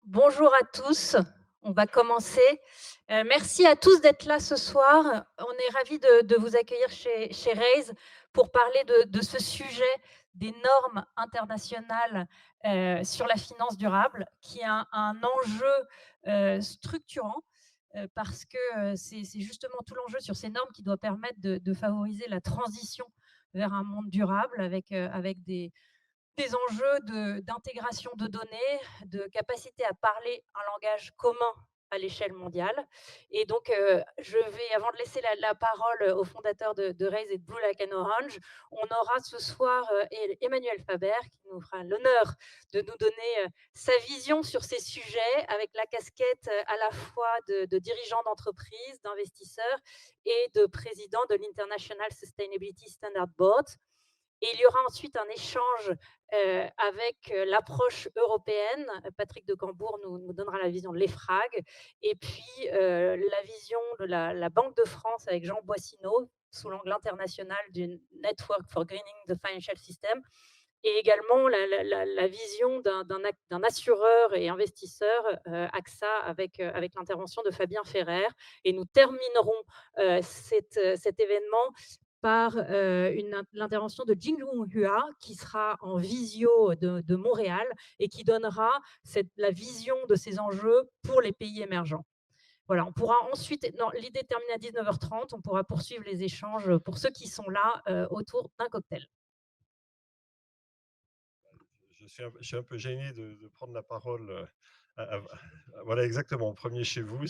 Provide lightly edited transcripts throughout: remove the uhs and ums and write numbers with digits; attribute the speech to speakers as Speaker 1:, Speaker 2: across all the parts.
Speaker 1: Bonjour à tous, on va commencer. Merci à tous d'être là ce soir. On est ravis de vous accueillir chez Raise pour parler de ce sujet des normes internationales, sur la finance durable, qui est un enjeu, structurant, parce que, c'est justement tout l'enjeu sur ces normes qui doit permettre de favoriser la transition vers un monde durable avec des enjeux d'intégration de données, de capacité à parler un langage commun à l'échelle mondiale. Et donc, je vais, avant de laisser la parole au fondateur de Raise et de Blue Like an Orange, on aura ce soir Emmanuel Faber qui nous fera l'honneur de nous donner sa vision sur ces sujets avec la casquette à la fois de dirigeant d'entreprise, d'investisseur et de président de l'International Sustainability Standard Board. Et il y aura ensuite un échange avec l'approche européenne. Patrick de Cambourg nous donnera la vision de l'EFRAG et puis la vision de la Banque de France avec Jean Boissineau sous l'angle international du Network for Greening the Financial System et également la vision d'un assureur et investisseur, AXA, avec l'intervention de Fabien Ferrer. Et nous terminerons cet événement par l'intervention de Jinglong Hua, qui sera en visio de Montréal et qui donnera la vision de ces enjeux pour les pays émergents. Voilà, on pourra ensuite, non, l'idée termine à 19h30, on pourra poursuivre les échanges pour ceux qui sont là autour d'un cocktail.
Speaker 2: Je suis un peu gêné de prendre la parole. Voilà, exactement, premier chez vous.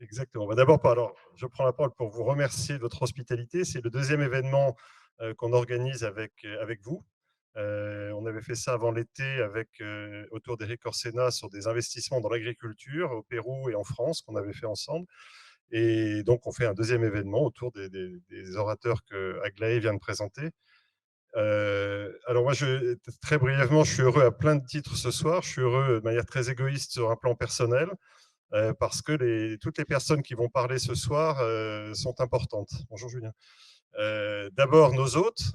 Speaker 2: Exactement. Bah, d'abord, alors, je prends la parole pour vous remercier de votre hospitalité. C'est le deuxième événement qu'on organise avec vous. On avait fait ça avant l'été autour d'Éric Orsena sur des investissements dans l'agriculture au Pérou et en France qu'on avait fait ensemble. Et donc, on fait un deuxième événement autour des orateurs que Aglaé vient de présenter. Alors moi, très brièvement, je suis heureux à plein de titres ce soir. Je suis heureux de manière très égoïste sur un plan personnel parce que toutes les personnes qui vont parler ce soir sont importantes. Bonjour Julien. D'abord nos hôtes,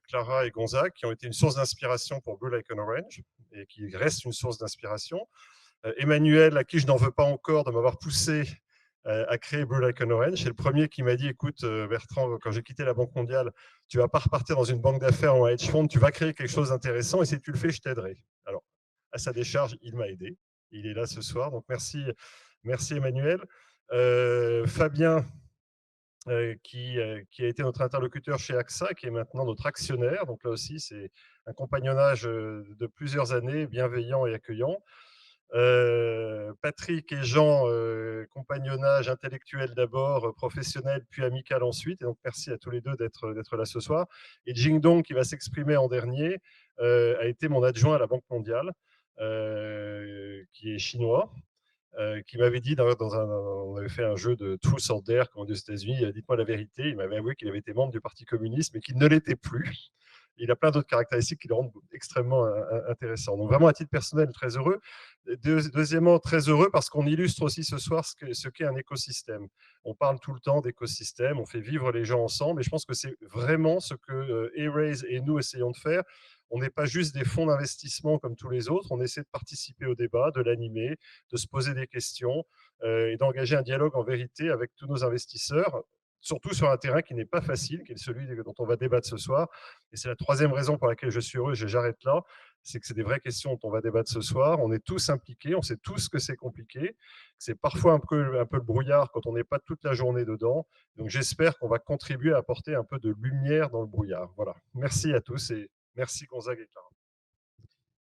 Speaker 2: Clara et Gonzague, qui ont été une source d'inspiration pour Blue Like an Orange et qui restent une source d'inspiration. Emmanuel, à qui je n'en veux pas encore de m'avoir poussé à créer Blue Like an Orange. C'est le premier qui m'a dit, écoute Bertrand, quand j'ai quitté la Banque mondiale, tu ne vas pas repartir dans une banque d'affaires ou un hedge fund, tu vas créer quelque chose d'intéressant et si tu le fais, je t'aiderai. Alors, à sa décharge, il m'a aidé. Il est là ce soir, donc merci Emmanuel. Fabien, qui a été notre interlocuteur chez AXA, qui est maintenant notre actionnaire. Donc là aussi, c'est un compagnonnage de plusieurs années, bienveillant et accueillant. Patrick et Jean, compagnonnage intellectuel d'abord, professionnel puis amical ensuite. Et donc merci à tous les deux d'être là ce soir. Et Jing Dong, qui va s'exprimer en dernier, a été mon adjoint à la Banque mondiale, qui est chinois. Qui m'avait dit, on avait fait un jeu de Truth or Dare, comme on dit aux États-Unis, dites-moi la vérité. Il m'avait avoué qu'il avait été membre du Parti communiste, mais qu'il ne l'était plus. Il a plein d'autres caractéristiques qui le rendent extrêmement intéressant. Donc vraiment, à titre personnel, très heureux. Deuxièmement, très heureux parce qu'on illustre aussi ce soir ce qu'est un écosystème. On parle tout le temps d'écosystème, on fait vivre les gens ensemble, et je pense que c'est vraiment ce que A-Raise et nous essayons de faire. On n'est pas juste des fonds d'investissement comme tous les autres, on essaie de participer au débat, de l'animer, de se poser des questions et d'engager un dialogue en vérité avec tous nos investisseurs, surtout sur un terrain qui n'est pas facile, qui est celui dont on va débattre ce soir. Et c'est la troisième raison pour laquelle je suis heureux, j'arrête là, c'est que c'est des vraies questions dont on va débattre ce soir. On est tous impliqués, on sait tous que c'est compliqué, c'est parfois un peu le brouillard quand on n'est pas toute la journée dedans. Donc j'espère qu'on va contribuer à apporter un peu de lumière dans le brouillard. Voilà. Merci à tous et merci Gonzague et Clara.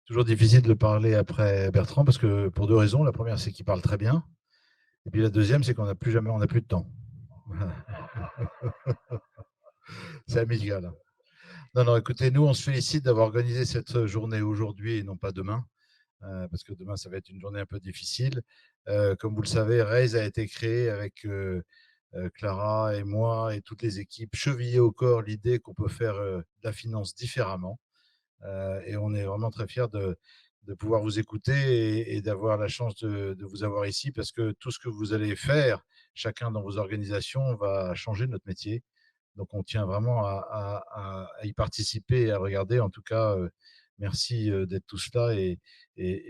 Speaker 3: Toujours difficile de le parler après Bertrand parce que pour deux raisons. La première, c'est qu'il parle très bien. Et puis la deuxième, c'est qu'on n'a plus jamais, on n'a plus de temps. C'est amical. Non, non, écoutez, nous, on se félicite d'avoir organisé cette journée aujourd'hui et non pas demain, parce que demain, ça va être une journée un peu difficile. Comme vous le savez, Raise a été créé avec Clara et moi et toutes les équipes, chevillées au corps l'idée qu'on peut faire de la finance différemment. Et on est vraiment très fiers de pouvoir vous écouter et d'avoir la chance de vous avoir ici parce que tout ce que vous allez faire, chacun dans vos organisations, va changer notre métier. Donc, on tient vraiment à y participer et à regarder, en tout cas, Merci d'être tous là et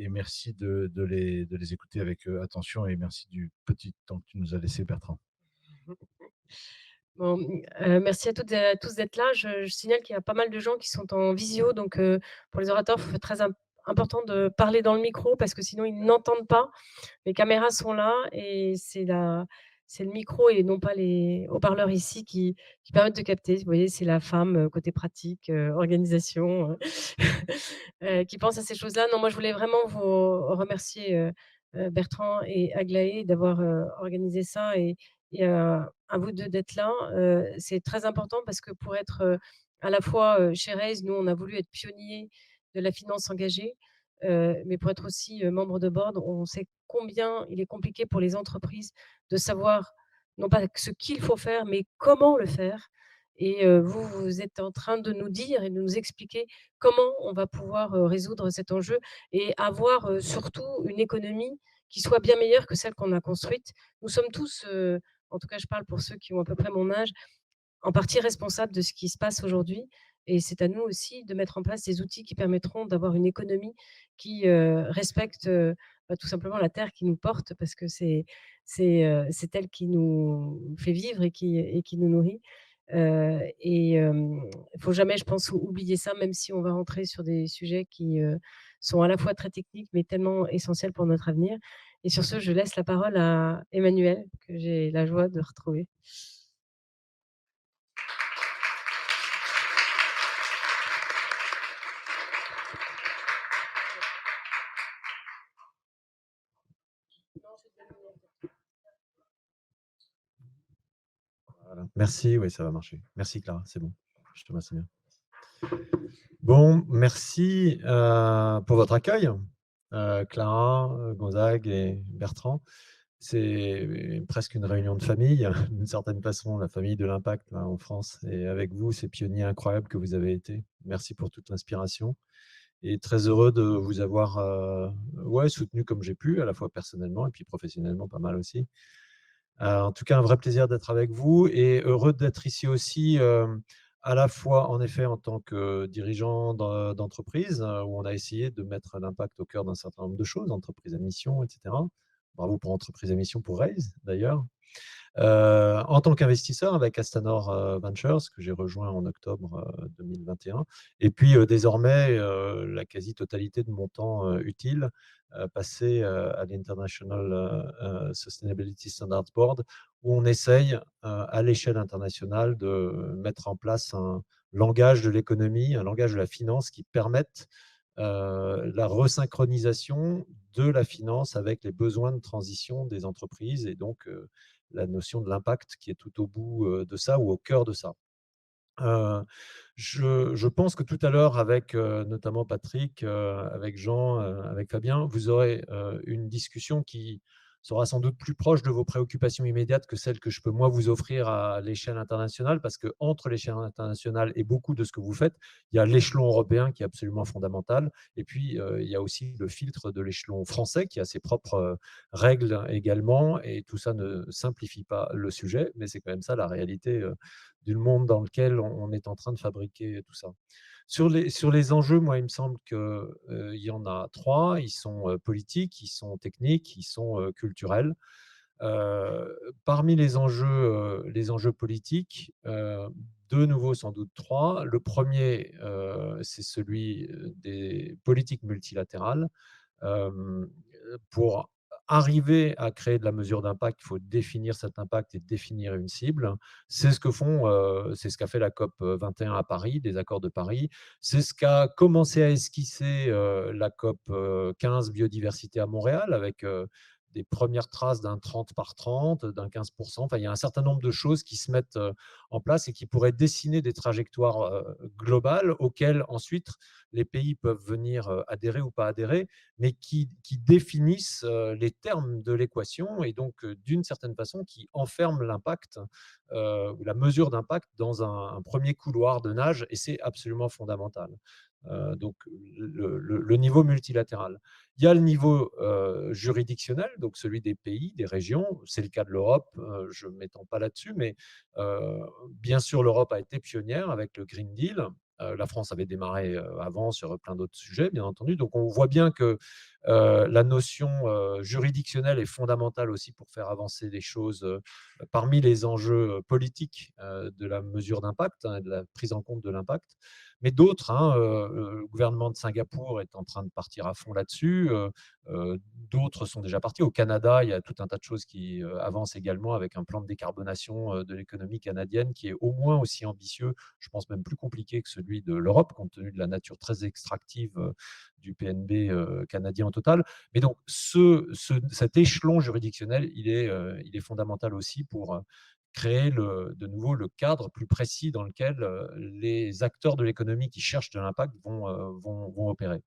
Speaker 3: merci de les écouter avec attention et merci du petit temps que tu nous as laissé, Bertrand.
Speaker 4: Bon, merci à toutes et à tous d'être là. Je signale qu'il y a pas mal de gens qui sont en visio, donc pour les orateurs, c'est très important de parler dans le micro parce que sinon ils n'entendent pas. Les caméras sont là et c'est le micro et non pas les haut-parleurs ici qui permettent de capter. Vous voyez, c'est la femme, côté pratique, organisation, qui pense à ces choses-là. Non, moi je voulais vraiment vous remercier, Bertrand et Aglaé d'avoir, organisé ça et à vous 2 d'être là. C'est très important parce que pour être, à la fois, chez Raise, nous on a voulu être pionniers de la finance engagée, mais pour être aussi, membre de board, on sait combien il est compliqué pour les entreprises de savoir, non pas ce qu'il faut faire, mais comment le faire et vous êtes en train de nous dire et de nous expliquer comment on va pouvoir, résoudre cet enjeu et avoir, surtout une économie qui soit bien meilleure que celle qu'on a construite. Nous sommes tous, en tout cas je parle pour ceux qui ont à peu près mon âge, en partie responsable de ce qui se passe aujourd'hui et c'est à nous aussi de mettre en place des outils qui permettront d'avoir une économie qui, respecte, tout simplement la terre qui nous porte parce que c'est elle qui nous fait vivre et qui nous nourrit, il faut jamais, je pense, oublier ça, même si on va rentrer sur des sujets qui, sont à la fois très techniques, mais tellement essentiels pour notre avenir et sur ce, je laisse la parole à Emmanuel, que j'ai la joie de retrouver.
Speaker 5: Voilà. Merci, oui, ça va marcher. Merci Clara, c'est bon. Je te remercie bien. Bon, merci pour votre accueil, Clara, Gonzague et Bertrand. C'est presque une réunion de famille, d'une certaine façon, la famille de l'impact là, en France. Et avec vous, ces pionniers incroyables que vous avez été. Merci pour toute l'inspiration. Et très heureux de vous avoir ouais, soutenu comme j'ai pu, à la fois personnellement et puis professionnellement, pas mal aussi. En tout cas, un vrai plaisir d'être avec vous et heureux d'être ici aussi, à la fois, en effet, en tant que dirigeant d'entreprise, où on a essayé de mettre l'impact au cœur d'un certain nombre de choses, entreprise à mission, etc. Bravo pour entreprise à mission pour Raise, d'ailleurs. En tant qu'investisseur avec Astanor Ventures, que j'ai rejoint en octobre 2021. Et puis désormais, la quasi-totalité de mon temps utile passé à l'International Sustainability Standards Board, où on essaye à l'échelle internationale de mettre en place un langage de l'économie, un langage de la finance qui permette la resynchronisation de la finance avec les besoins de transition des entreprises et donc la notion de l'impact qui est tout au bout de ça ou au cœur de ça. Je pense que tout à l'heure, avec notamment Patrick, avec Jean, avec Fabien, vous aurez une discussion qui sera sans doute plus proche de vos préoccupations immédiates que celle que je peux moi vous offrir à l'échelle internationale, parce qu'entre l'échelle internationale et beaucoup de ce que vous faites, il y a l'échelon européen qui est absolument fondamental, et puis il y a aussi le filtre de l'échelon français qui a ses propres règles également, et tout ça ne simplifie pas le sujet, mais c'est quand même ça la réalité du monde dans lequel on est en train de fabriquer tout ça. Sur les enjeux, moi, il me semble qu'il y en a trois. Ils sont politiques, ils sont techniques, ils sont culturels. Parmi les enjeux politiques, de nouveau sans doute trois. Le premier, c'est celui des politiques multilatérales. Pour arriver à créer de la mesure d'impact, il faut définir cet impact et définir une cible. C'est ce que c'est ce qu'a fait la COP 21 à Paris, des accords de Paris. C'est ce qu'a commencé à esquisser la COP 15 biodiversité à Montréal avec des premières traces d'un 30 par 30, d'un 15%. Enfin, il y a un certain nombre de choses qui se mettent en place et qui pourraient dessiner des trajectoires globales auxquelles ensuite les pays peuvent venir adhérer ou pas adhérer, mais qui définissent les termes de l'équation et donc, d'une certaine façon, qui enferment l'impact, la mesure d'impact dans un premier couloir de nage, et c'est absolument fondamental. Donc, le niveau multilatéral. Il y a le niveau juridictionnel, donc celui des pays, des régions. C'est le cas de l'Europe, je ne m'étends pas là-dessus, mais bien sûr, l'Europe a été pionnière avec le Green Deal. La France avait démarré avant sur plein d'autres sujets, bien entendu. Donc, on voit bien que la notion juridictionnelle est fondamentale aussi pour faire avancer les choses parmi les enjeux politiques de la mesure d'impact, hein, de la prise en compte de l'impact. Mais d'autres, hein, le gouvernement de Singapour est en train de partir à fond là-dessus. D'autres sont déjà partis. Au Canada, il y a tout un tas de choses qui avancent également avec un plan de décarbonation de l'économie canadienne qui est au moins aussi ambitieux, je pense même plus compliqué que celui de l'Europe, compte tenu de la nature très extractive du PNB canadien au total. Mais donc, cet échelon juridictionnel, il est fondamental aussi pour créer de nouveau le cadre plus précis dans lequel les acteurs de l'économie qui cherchent de l'impact vont opérer.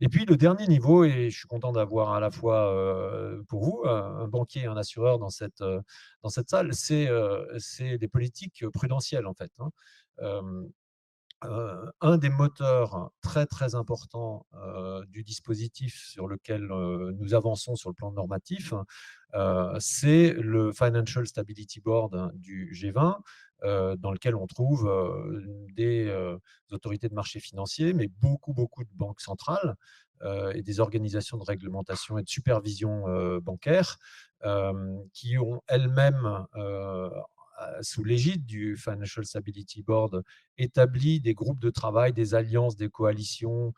Speaker 5: Et puis le dernier niveau, et je suis content d'avoir à la fois pour vous un banquier et un assureur dans cette salle, c'est des politiques prudentielles en fait, hein. Un des moteurs très très importants du dispositif sur lequel nous avançons sur le plan normatif, c'est le Financial Stability Board du G20, dans lequel on trouve des autorités de marché financier, mais beaucoup de banques centrales et des organisations de réglementation et de supervision bancaire qui ont elles-mêmes sous l'égide du Financial Stability Board, établi des groupes de travail, des alliances, des coalitions,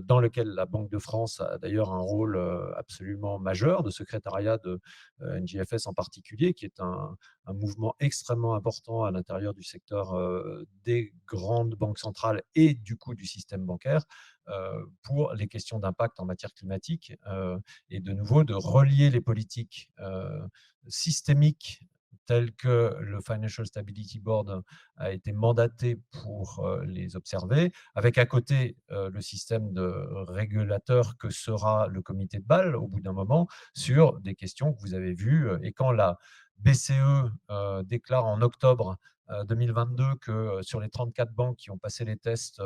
Speaker 5: dans lesquelles la Banque de France a d'ailleurs un rôle absolument majeur, de secrétariat de NGFS en particulier, qui est un mouvement extrêmement important à l'intérieur du secteur des grandes banques centrales et du coup du système bancaire, pour les questions d'impact en matière climatique, et de nouveau de relier les politiques systémiques telles que le Financial Stability Board a été mandaté pour les observer, avec à côté le système de régulateur que sera le comité de Bâle au bout d'un moment sur des questions que vous avez vues. Et quand la BCE déclare en octobre 2022 que sur les 34 banques qui ont passé les tests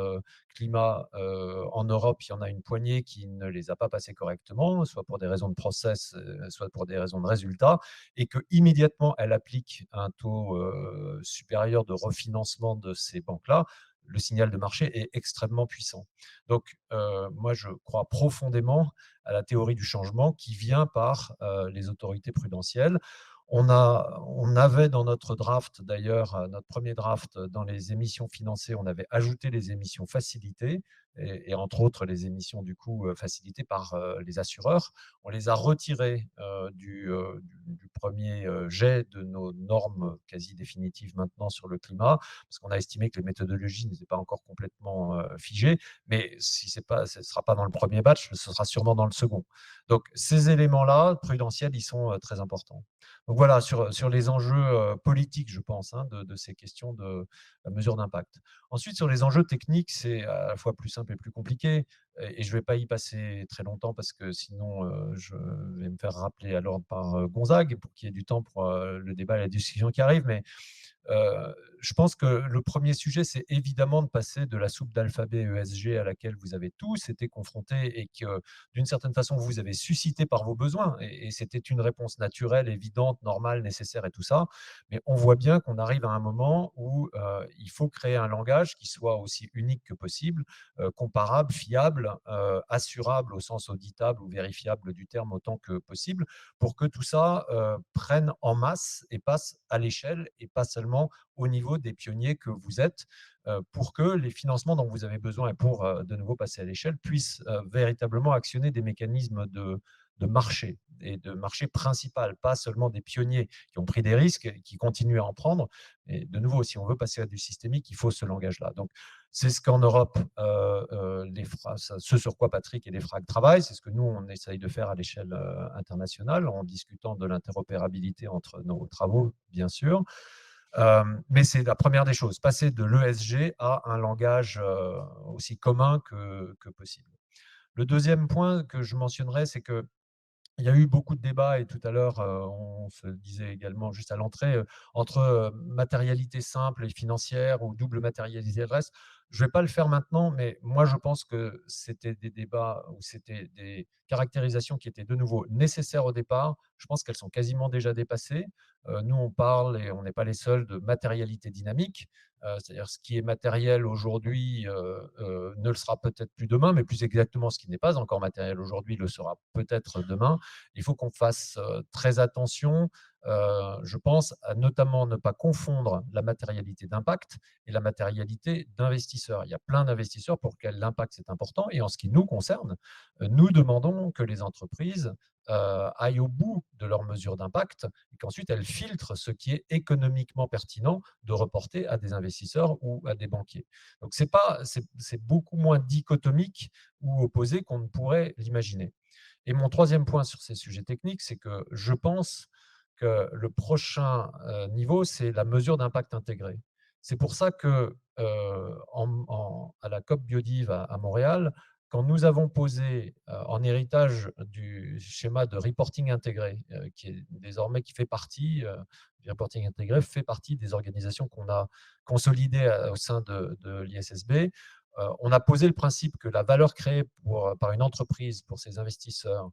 Speaker 5: climat en Europe, il y en a une poignée qui ne les a pas passés correctement, soit pour des raisons de process, soit pour des raisons de résultats, et qu'immédiatement elle applique un taux supérieur de refinancement de ces banques-là, le signal de marché est extrêmement puissant. Donc, moi, je crois profondément à la théorie du changement qui vient par les autorités prudentielles. On avait dans notre draft, d'ailleurs, notre premier draft, dans les émissions financées, on avait ajouté les émissions facilitées, et entre autres les émissions du coup facilitées par les assureurs. On les a retirées du premier jet de nos normes quasi définitives maintenant sur le climat, parce qu'on a estimé que les méthodologies n'étaient pas encore complètement figées, mais si ce ne sera pas dans le premier batch, ce sera sûrement dans le second. Donc ces éléments-là, prudentiels, ils sont très importants. Donc voilà, sur les enjeux politiques, je pense, hein, de ces questions de la mesure d'impact. Ensuite, sur les enjeux techniques, c'est à la fois plus simple et plus compliqué. Et je ne vais pas y passer très longtemps parce que sinon, je vais me faire rappeler à l'ordre par Gonzague pour qu'il y ait du temps pour le débat et la discussion qui arrive. Mais je pense que le premier sujet, c'est évidemment de passer de la soupe d'alphabet ESG à laquelle vous avez tous été confrontés et que, d'une certaine façon, vous avez suscité par vos besoins. Et c'était une réponse naturelle, évidente, normale, nécessaire et tout ça. Mais on voit bien qu'on arrive à un moment où il faut créer un langage qui soit aussi unique que possible, comparable, fiable, assurable au sens auditable ou vérifiable du terme autant que possible, pour que tout ça prenne en masse et passe à l'échelle et pas seulement au niveau des pionniers que vous êtes, pour que les financements dont vous avez besoin et pour de nouveau passer à l'échelle puissent véritablement actionner des mécanismes de marché et de marché principal, pas seulement des pionniers qui ont pris des risques et qui continuent à en prendre. Et de nouveau, si on veut passer à du systémique, il faut ce langage-là. Donc, c'est ce qu'en Europe, ce sur quoi Patrick et les FRAG travaillent, c'est ce que nous, on essaye de faire à l'échelle internationale en discutant de l'interopérabilité entre nos travaux, bien sûr. Mais c'est la première des choses, passer de l'ESG à un langage aussi commun que possible. Le deuxième point que je mentionnerai, c'est que il y a eu beaucoup de débats et tout à l'heure, on se disait également juste à l'entrée, entre matérialité simple et financière ou double matérialité de reste. Je ne vais pas le faire maintenant, mais moi, je pense que c'était des débats ou c'était des caractérisations qui étaient de nouveau nécessaires au départ. Je pense qu'elles sont quasiment déjà dépassées. Nous, on parle, et on n'est pas les seuls, de matérialité dynamique. C'est-à-dire ce qui est matériel aujourd'hui ne le sera peut-être plus demain, mais plus exactement ce qui n'est pas encore matériel aujourd'hui le sera peut-être demain. Il faut qu'on fasse très attention, je pense, à notamment ne pas confondre la matérialité d'impact et la matérialité d'investisseurs. Il y a plein d'investisseurs pour lesquels l'impact c'est important, et en ce qui nous concerne, nous demandons que les entreprises aillent au bout de leurs mesures d'impact et qu'ensuite elles filtrent ce qui est économiquement pertinent de reporter à des investisseurs ou à des banquiers. Donc c'est beaucoup moins dichotomique ou opposé qu'on ne pourrait l'imaginer. Et mon troisième point sur ces sujets techniques, c'est que je pense que le prochain niveau, c'est la mesure d'impact intégré. C'est pour ça que à la COP Biodiv à Montréal, quand nous avons posé en héritage du schéma de reporting intégré, qui est désormais fait partie, du reporting intégré fait partie des organisations qu'on a consolidées au sein de l'ISSB, on a posé le principe que la valeur créée par une entreprise pour ses investisseurs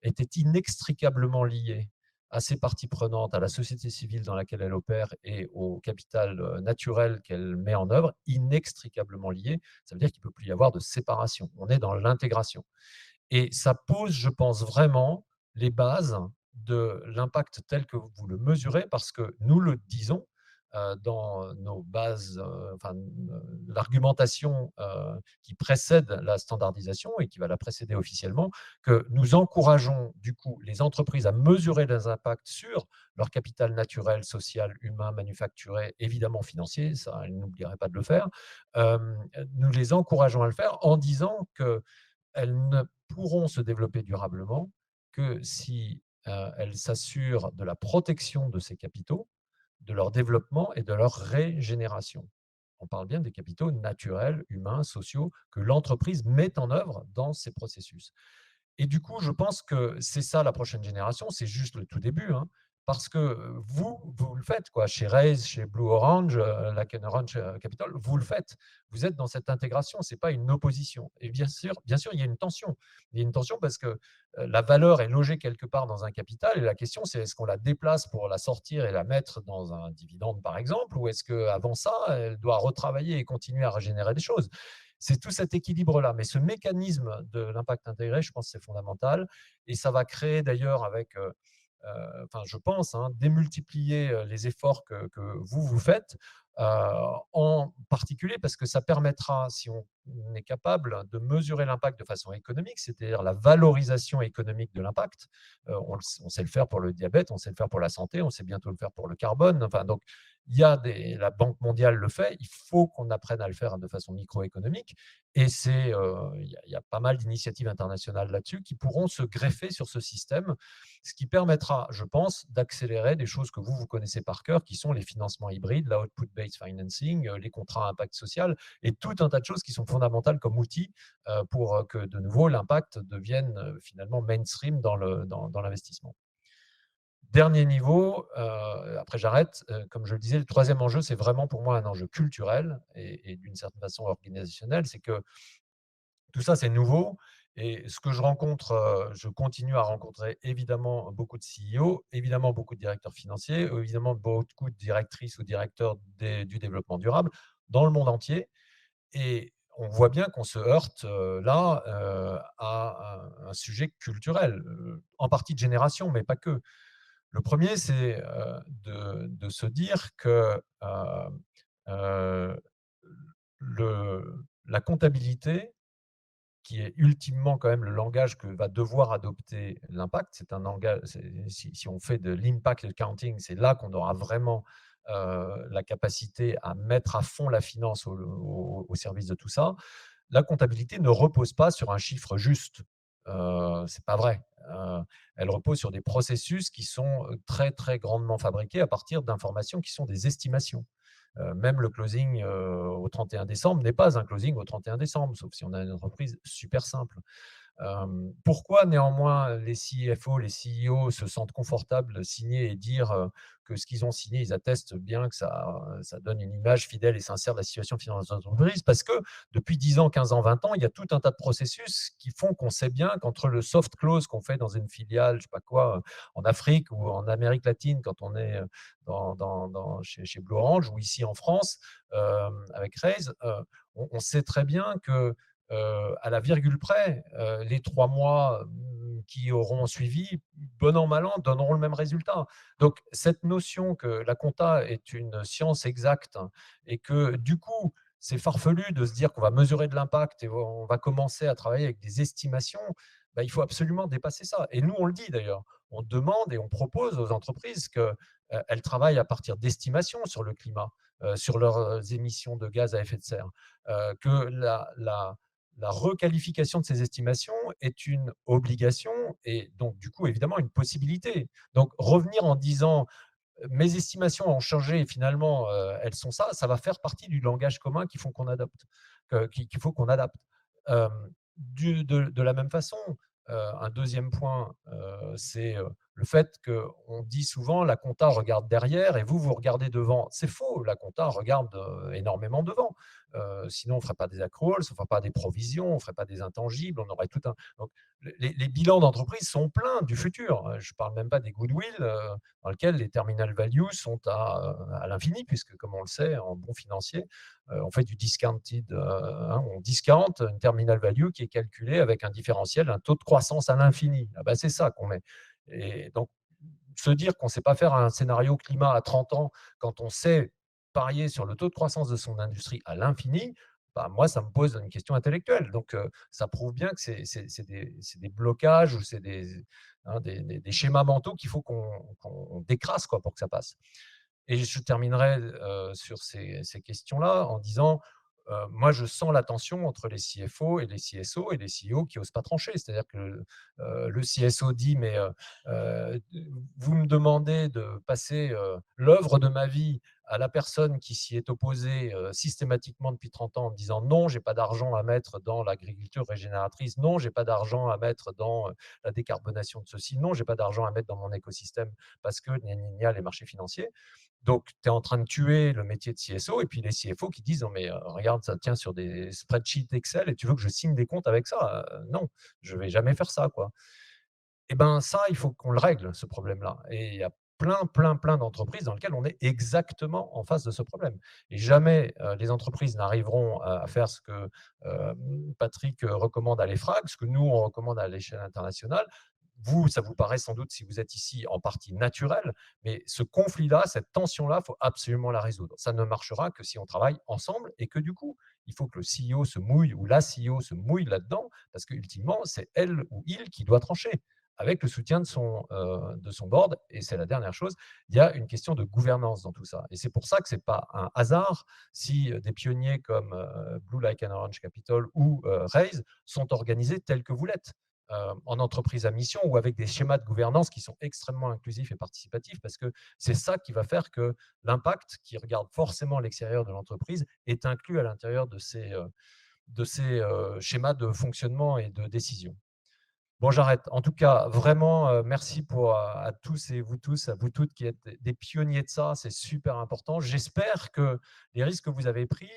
Speaker 5: était inextricablement liée à ses parties prenantes, à la société civile dans laquelle elle opère et au capital naturel qu'elle met en œuvre, inextricablement liée. Ça veut dire qu'il ne peut plus y avoir de séparation. On est dans l'intégration. Et ça pose, je pense, vraiment les bases de l'impact tel que vous le mesurez, parce que nous le disons dans nos bases, l'argumentation qui précède la standardisation et qui va la précéder officiellement, que nous encourageons du coup les entreprises à mesurer les impacts sur leur capital naturel, social, humain, manufacturé, évidemment financier, ça, elles n'oublieraient pas de le faire. Nous les encourageons à le faire en disant qu'elles ne pourront se développer durablement que si elles s'assurent de la protection de ces capitaux, de leur développement et de leur régénération. On parle bien des capitaux naturels, humains, sociaux, que l'entreprise met en œuvre dans ces processus. Et du coup, je pense que c'est ça la prochaine génération, c'est juste le tout début, hein, parce que vous le faites, quoi, chez Raise, chez Blue Orange, Laken Orange Capital, vous le faites. Vous êtes dans cette intégration, ce n'est pas une opposition. Et bien sûr, il y a une tension. Il y a une tension parce que la valeur est logée quelque part dans un capital, et la question, c'est est-ce qu'on la déplace pour la sortir et la mettre dans un dividende, par exemple, ou est-ce qu'avant ça, elle doit retravailler et continuer à régénérer des choses? C'est tout cet équilibre-là. Mais ce mécanisme de l'impact intégré, je pense que c'est fondamental. Et ça va créer d'ailleurs avec, je pense, hein, démultiplier les efforts que vous faites, en particulier parce que ça permettra, si on est capable de mesurer l'impact de façon économique, c'est-à-dire la valorisation économique de l'impact. On sait le faire pour le diabète, on sait le faire pour la santé, on sait bientôt le faire pour le carbone. Enfin, donc, la Banque mondiale le fait, il faut qu'on apprenne à le faire de façon microéconomique. Et il y a pas mal d'initiatives internationales là-dessus qui pourront se greffer sur ce système, ce qui permettra, je pense, d'accélérer des choses que vous connaissez par cœur, qui sont les financements hybrides, la output-based financing, les contrats à impact social, et tout un tas de choses qui sont fondamentales comme outils pour que, de nouveau, l'impact devienne finalement mainstream dans l'investissement. Dernier niveau, après j'arrête, comme je le disais, le troisième enjeu, c'est vraiment pour moi un enjeu culturel et d'une certaine façon organisationnel. C'est que tout ça, c'est nouveau. Et ce que je rencontre, je continue à rencontrer évidemment beaucoup de CEO, évidemment beaucoup de directeurs financiers, évidemment beaucoup de directrices ou directeurs du développement durable dans le monde entier. Et on voit bien qu'on se heurte là à un sujet culturel, en partie de génération, mais pas que. Le premier, c'est de se dire que la comptabilité, qui est ultimement quand même le langage que va devoir adopter l'impact, c'est un langage, si on fait de l'impact accounting, c'est là qu'on aura vraiment la capacité à mettre à fond la finance au service de tout ça. La comptabilité ne repose pas sur un chiffre juste. C'est pas vrai. Elle repose sur des processus qui sont très, très grandement fabriqués à partir d'informations qui sont des estimations. Même le closing au 31 décembre n'est pas un closing au 31 décembre, sauf si on a une entreprise super simple. Pourquoi néanmoins les CFO, les CEO se sentent confortables de signer et dire que ce qu'ils ont signé, ils attestent bien que ça donne une image fidèle et sincère de la situation financière de l'entreprise? Parce que depuis 10 ans, 15 ans, 20 ans, il y a tout un tas de processus qui font qu'on sait bien qu'entre le soft close qu'on fait dans une filiale, je sais pas quoi, en Afrique ou en Amérique latine, quand on est chez Blue Orange ou ici en France, avec Raise, on sait très bien que à la virgule près, les 3 mois qui auront suivi, bon an, mal an, donneront le même résultat. Donc, cette notion que la compta est une science exacte et que, du coup, c'est farfelu de se dire qu'on va mesurer de l'impact et on va commencer à travailler avec des estimations, bah, il faut absolument dépasser ça. Et nous, on le dit d'ailleurs. On demande et on propose aux entreprises qu'elles travaillent à partir d'estimations sur le climat, sur leurs émissions de gaz à effet de serre, que la requalification de ces estimations est une obligation et donc, du coup, évidemment, une possibilité. Donc, revenir en disant mes estimations ont changé et finalement, elles sont ça, ça va faire partie du langage commun qu'il faut qu'on adopte, qu'il faut qu'on adapte. De la même façon, un deuxième point, c'est le fait qu'on dit souvent la compta regarde derrière et vous regardez devant. C'est faux, la compta regarde énormément devant. Sinon, on ne ferait pas des accruals, on ne ferait pas des provisions, on ne ferait pas des intangibles, on aurait tout un. Donc, les bilans d'entreprise sont pleins du futur. Je ne parle même pas des goodwill dans lesquels les terminal values sont à l'infini, puisque, comme on le sait, en bon financier, on fait du discounted, on discount une terminal value qui est calculée avec un différentiel, un taux de croissance à l'infini. Ah ben, c'est ça qu'on met. Et donc, se dire qu'on ne sait pas faire un scénario climat à 30 ans quand on sait parier sur le taux de croissance de son industrie à l'infini, bah, moi, ça me pose une question intellectuelle. Donc, ça prouve bien que c'est des blocages ou c'est des schémas mentaux qu'il faut qu'on décrasse quoi, pour que ça passe. Et je terminerai sur ces questions-là en disant, moi, je sens la tension entre les CFO et les CSO et les CEO qui n'osent pas trancher. C'est-à-dire que le CSO dit, mais vous me demandez de passer l'œuvre de ma vie à la personne qui s'y est opposée systématiquement depuis 30 ans en me disant non, j'ai pas d'argent à mettre dans l'agriculture régénératrice, non, j'ai pas d'argent à mettre dans la décarbonation de ceci, non, j'ai pas d'argent à mettre dans mon écosystème parce que il y a les marchés financiers. Donc, tu es en train de tuer le métier de CSO et puis les CFO qui disent non, mais regarde, ça tient sur des spreadsheets Excel et tu veux que je signe des comptes avec ça? Non, je ne vais jamais faire ça, quoi. Et ben ça, il faut qu'on le règle, ce problème-là. Et il y a plein d'entreprises dans lesquelles on est exactement en face de ce problème. Et jamais les entreprises n'arriveront à faire ce que Patrick recommande à l'EFRAG, ce que nous, on recommande à l'échelle internationale. Vous, ça vous paraît sans doute, si vous êtes ici, en partie naturel, mais ce conflit-là, cette tension-là, il faut absolument la résoudre. Ça ne marchera que si on travaille ensemble et que du coup, il faut que le CEO se mouille ou la CEO se mouille là-dedans, parce qu'ultimement, c'est elle ou il qui doit trancher avec le soutien de son board. Et c'est la dernière chose, il y a une question de gouvernance dans tout ça. Et c'est pour ça que ce n'est pas un hasard si des pionniers comme Blue Like an Orange Capital ou Raise sont organisés tels que vous l'êtes. En entreprise à mission ou avec des schémas de gouvernance qui sont extrêmement inclusifs et participatifs, parce que c'est ça qui va faire que l'impact, qui regarde forcément l'extérieur de l'entreprise, est inclus à l'intérieur de ces schémas de fonctionnement et de décision. Bon, j'arrête. En tout cas, vraiment, merci à tous et vous tous, à vous toutes qui êtes des pionniers de ça. C'est super important. J'espère que les risques que vous avez pris,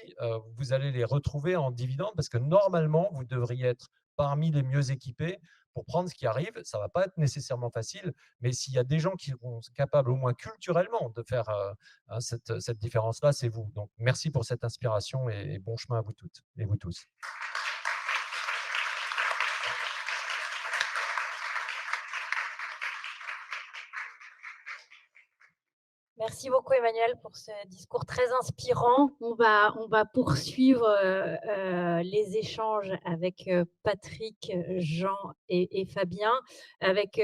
Speaker 5: vous allez les retrouver en dividendes parce que normalement, vous devriez être parmi les mieux équipés pour prendre ce qui arrive. Ça ne va pas être nécessairement facile, mais s'il y a des gens qui seront capables, au moins culturellement, de faire cette différence-là, c'est vous. Donc, merci pour cette inspiration et bon chemin à vous toutes et vous tous.
Speaker 1: Merci beaucoup Emmanuel pour ce discours très inspirant. On va poursuivre les échanges avec Patrick, Jean et Fabien, avec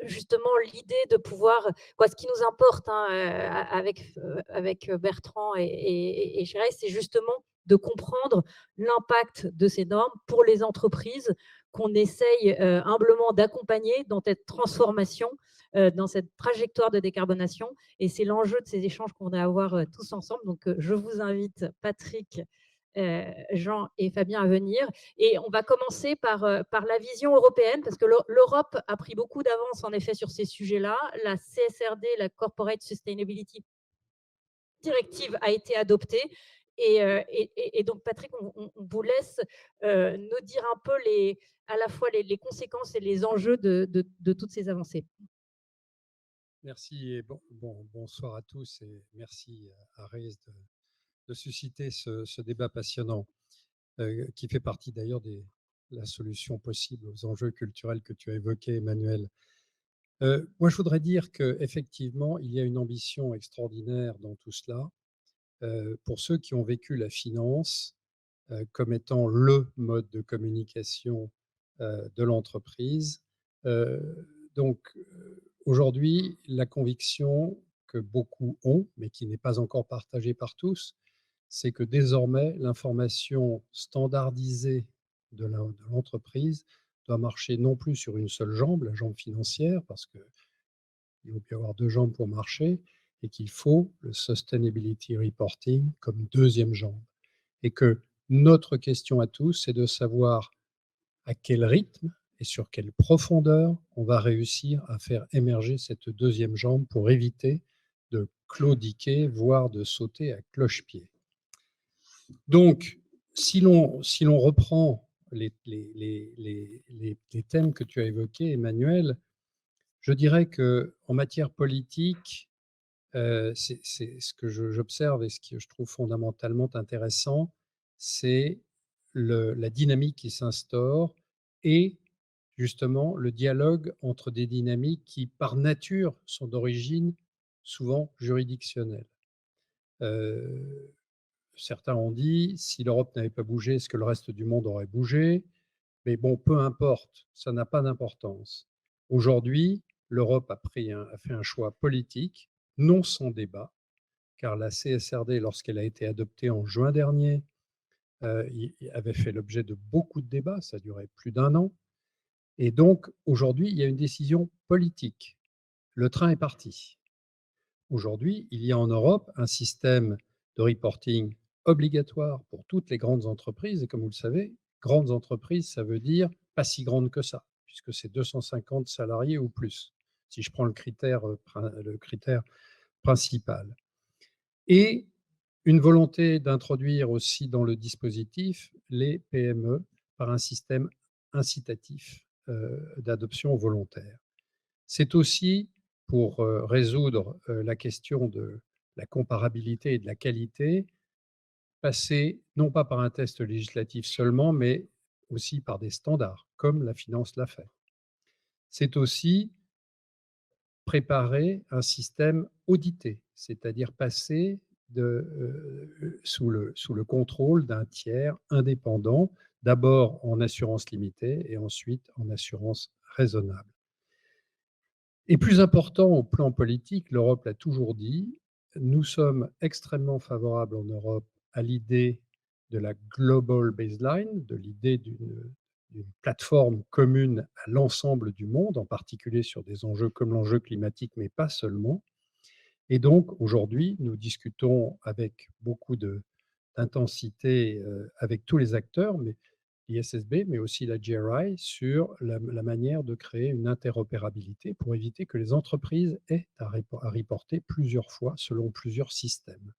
Speaker 1: justement l'idée de pouvoir, ce qui nous importe avec Bertrand et Chérès, c'est justement de comprendre l'impact de ces normes pour les entreprises qu'on essaye humblement d'accompagner dans cette transformation, dans cette trajectoire de décarbonation. Et c'est l'enjeu de ces échanges qu'on va avoir tous ensemble. Donc, je vous invite, Patrick Jean et Fabien à venir. Et on va commencer par la vision européenne, parce que l'Europe a pris beaucoup d'avance en effet sur ces sujets-là. La CSRD, la Corporate Sustainability Directive, a été adoptée. Et donc, Patrick, on vous laisse nous dire un peu à la fois les conséquences et les enjeux de toutes ces avancées.
Speaker 6: Merci et bonsoir à tous et merci à Reyes de susciter ce débat passionnant qui fait partie d'ailleurs de la solution possible aux enjeux culturels que tu as évoqués, Emmanuel. Moi, je voudrais dire qu'effectivement, il y a une ambition extraordinaire dans tout cela. Pour ceux qui ont vécu la finance comme étant le mode de communication de l'entreprise. Aujourd'hui, la conviction que beaucoup ont, mais qui n'est pas encore partagée par tous, c'est que désormais, l'information standardisée de l'entreprise doit marcher non plus sur une seule jambe, la jambe financière, parce qu'il faut bien avoir deux jambes pour marcher, et qu'il faut le sustainability reporting comme deuxième jambe. Et que notre question à tous, c'est de savoir à quel rythme et sur quelle profondeur on va réussir à faire émerger cette deuxième jambe pour éviter de claudiquer, voire de sauter à cloche-pied. Donc, si l'on reprend les thèmes que tu as évoqués, Emmanuel, je dirais qu'en matière politique, c'est ce que j'observe et ce que je trouve fondamentalement intéressant, c'est la dynamique qui s'instaure et justement le dialogue entre des dynamiques qui, par nature, sont d'origine souvent juridictionnelle. Certains ont dit, si l'Europe n'avait pas bougé, est-ce que le reste du monde aurait bougé? Mais bon, peu importe, ça n'a pas d'importance. Aujourd'hui, l'Europe a fait un choix politique, non sans débat, car la CSRD, lorsqu'elle a été adoptée en juin dernier, avait fait l'objet de beaucoup de débats, ça a duré plus d'1 an. Et donc, aujourd'hui, il y a une décision politique. Le train est parti. Aujourd'hui, il y a en Europe un système de reporting obligatoire pour toutes les grandes entreprises. Et comme vous le savez, grandes entreprises, ça veut dire pas si grande que ça, puisque c'est 250 salariés ou plus, si je prends le critère principal. Et une volonté d'introduire aussi dans le dispositif les PME par un système incitatif d'adoption volontaire. C'est aussi pour résoudre la question de la comparabilité et de la qualité, passer non pas par un test législatif seulement, mais aussi par des standards, comme la finance l'a fait. C'est aussi préparer un système audité, c'est-à-dire passer sous le contrôle d'un tiers indépendant, d'abord en assurance limitée et ensuite en assurance raisonnable. Et plus important au plan politique, l'Europe l'a toujours dit, nous sommes extrêmement favorables en Europe à l'idée de la global baseline, de l'idée d'une plateforme commune à l'ensemble du monde, en particulier sur des enjeux comme l'enjeu climatique, mais pas seulement. Et donc, aujourd'hui, nous discutons avec beaucoup d'intensité avec tous les acteurs, mais l'ISSB, mais aussi la GRI, sur la manière de créer une interopérabilité pour éviter que les entreprises aient à reporter plusieurs fois selon plusieurs systèmes.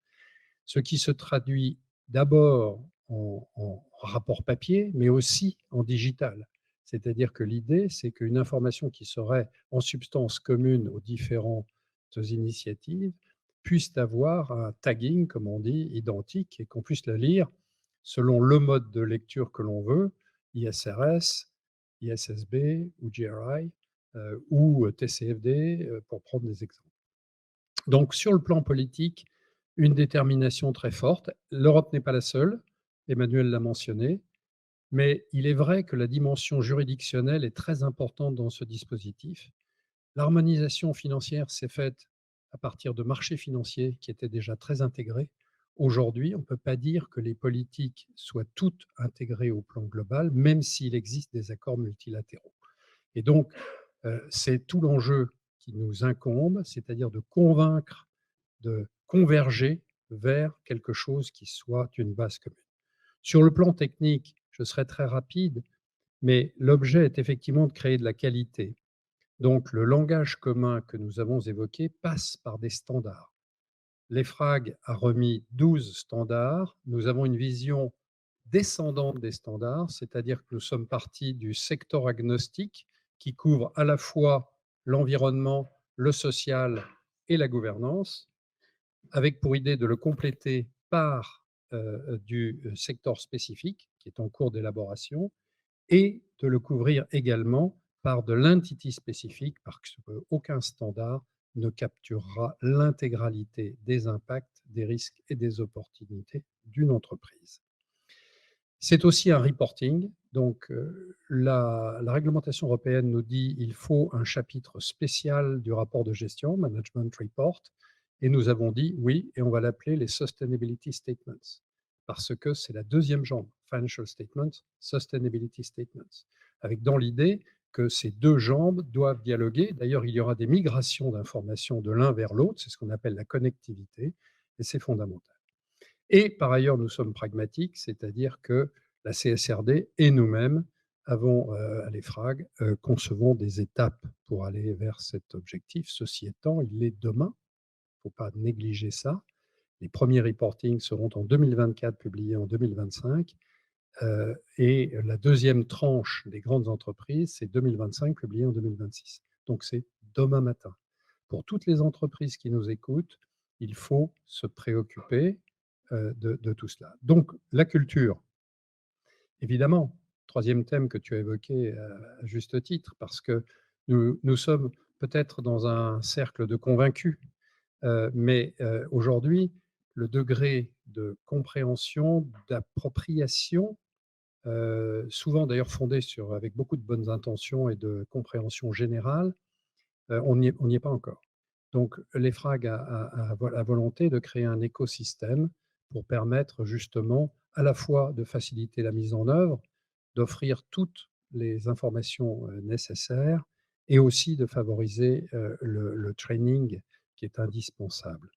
Speaker 6: Ce qui se traduit d'abord en rapport papier, mais aussi en digital. C'est-à-dire que l'idée, c'est qu'une information qui serait en substance commune aux différentes initiatives puisse avoir un tagging, comme on dit, identique, et qu'on puisse la lire selon le mode de lecture que l'on veut, ISRS, ISSB ou GRI ou TCFD, pour prendre des exemples. Donc, sur le plan politique, une détermination très forte. L'Europe n'est pas la seule, Emmanuel l'a mentionné, mais il est vrai que la dimension juridictionnelle est très importante dans ce dispositif. L'harmonisation financière s'est faite à partir de marchés financiers qui étaient déjà très intégrés. Aujourd'hui, on ne peut pas dire que les politiques soient toutes intégrées au plan global, même s'il existe des accords multilatéraux. Et donc, c'est tout l'enjeu qui nous incombe, c'est-à-dire de convaincre, de converger vers quelque chose qui soit une base commune. Sur le plan technique, je serai très rapide, mais l'objet est effectivement de créer de la qualité. Donc, le langage commun que nous avons évoqué passe par des standards. L'EFRAG a remis 12 standards. Nous avons une vision descendante des standards, c'est-à-dire que nous sommes partis du secteur agnostique qui couvre à la fois l'environnement, le social et la gouvernance, avec pour idée de le compléter par du secteur spécifique qui est en cours d'élaboration et de le couvrir également par de l'entity spécifique parce qu'aucun standard ne capturera l'intégralité des impacts, des risques et des opportunités d'une entreprise. C'est aussi un reporting. Donc, la réglementation européenne nous dit qu'il faut un chapitre spécial du rapport de gestion, Management Report, et nous avons dit oui, et on va l'appeler les Sustainability Statements, parce que c'est la deuxième jambe, Financial Statements, Sustainability Statements, avec dans l'idée que ces deux jambes doivent dialoguer. D'ailleurs, il y aura des migrations d'informations de l'un vers l'autre, c'est ce qu'on appelle la connectivité, et c'est fondamental. Et par ailleurs, nous sommes pragmatiques, c'est-à-dire que la CSRD et nous-mêmes avons, à l'EFRAG, concevons des étapes pour aller vers cet objectif. Ceci étant, il est demain, il ne faut pas négliger ça. Les premiers reportings seront en 2024, publiés en 2025. Et la deuxième tranche des grandes entreprises, c'est 2025, publié en 2026. Donc, c'est demain matin. Pour toutes les entreprises qui nous écoutent, il faut se préoccuper de tout cela. Donc, la culture, évidemment, troisième thème que tu as évoqué à juste titre, parce que nous sommes peut-être dans un cercle de convaincus, mais aujourd'hui, le degré de compréhension, d'appropriation, souvent d'ailleurs fondé avec beaucoup de bonnes intentions et de compréhension générale, on n'y est pas encore. Donc, l'EFRAG a la volonté de créer un écosystème pour permettre justement à la fois de faciliter la mise en œuvre, d'offrir toutes les informations nécessaires et aussi de favoriser le training qui est indispensable.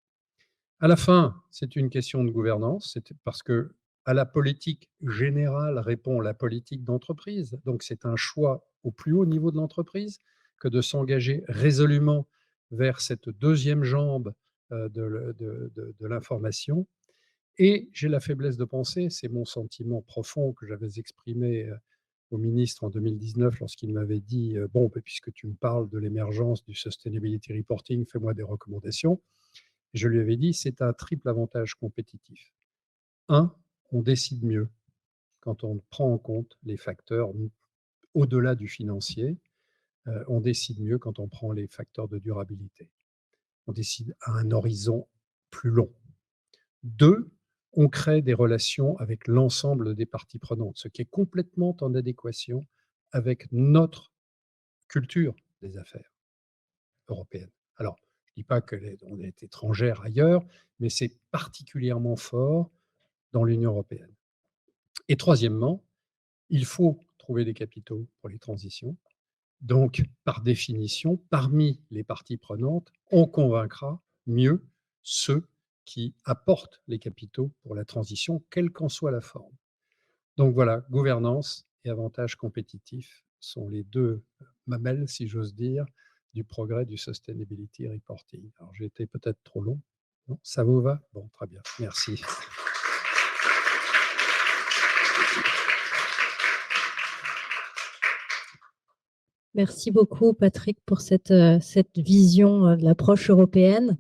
Speaker 6: À la fin, c'est une question de gouvernance, c'est parce que à la politique générale répond la politique d'entreprise. Donc, c'est un choix au plus haut niveau de l'entreprise que de s'engager résolument vers cette deuxième jambe de l'information. Et j'ai la faiblesse de penser, c'est mon sentiment profond que j'avais exprimé au ministre en 2019 lorsqu'il m'avait dit « Bon, puisque tu me parles de l'émergence du Sustainability Reporting, fais-moi des recommandations ». Je lui avais dit, c'est un triple avantage compétitif. Un, on décide mieux quand on prend en compte les facteurs au-delà du financier. On décide mieux quand on prend les facteurs de durabilité. On décide à un horizon plus long. Deux, on crée des relations avec l'ensemble des parties prenantes, ce qui est complètement en adéquation avec notre culture des affaires européennes. Alors, je ne dis pas qu'on est étrangère ailleurs, mais c'est particulièrement fort dans l'Union européenne. Et troisièmement, il faut trouver des capitaux pour les transitions. Donc, par définition, parmi les parties prenantes, on convaincra mieux ceux qui apportent les capitaux pour la transition, quelle qu'en soit la forme. Donc voilà, gouvernance et avantages compétitifs sont les deux mamelles, si j'ose dire, du progrès du Sustainability Reporting. Alors, j'ai été peut-être trop long. Non, ça vous va? Bon, très bien, merci.
Speaker 1: Merci beaucoup, Patrick, pour cette vision de l'approche européenne.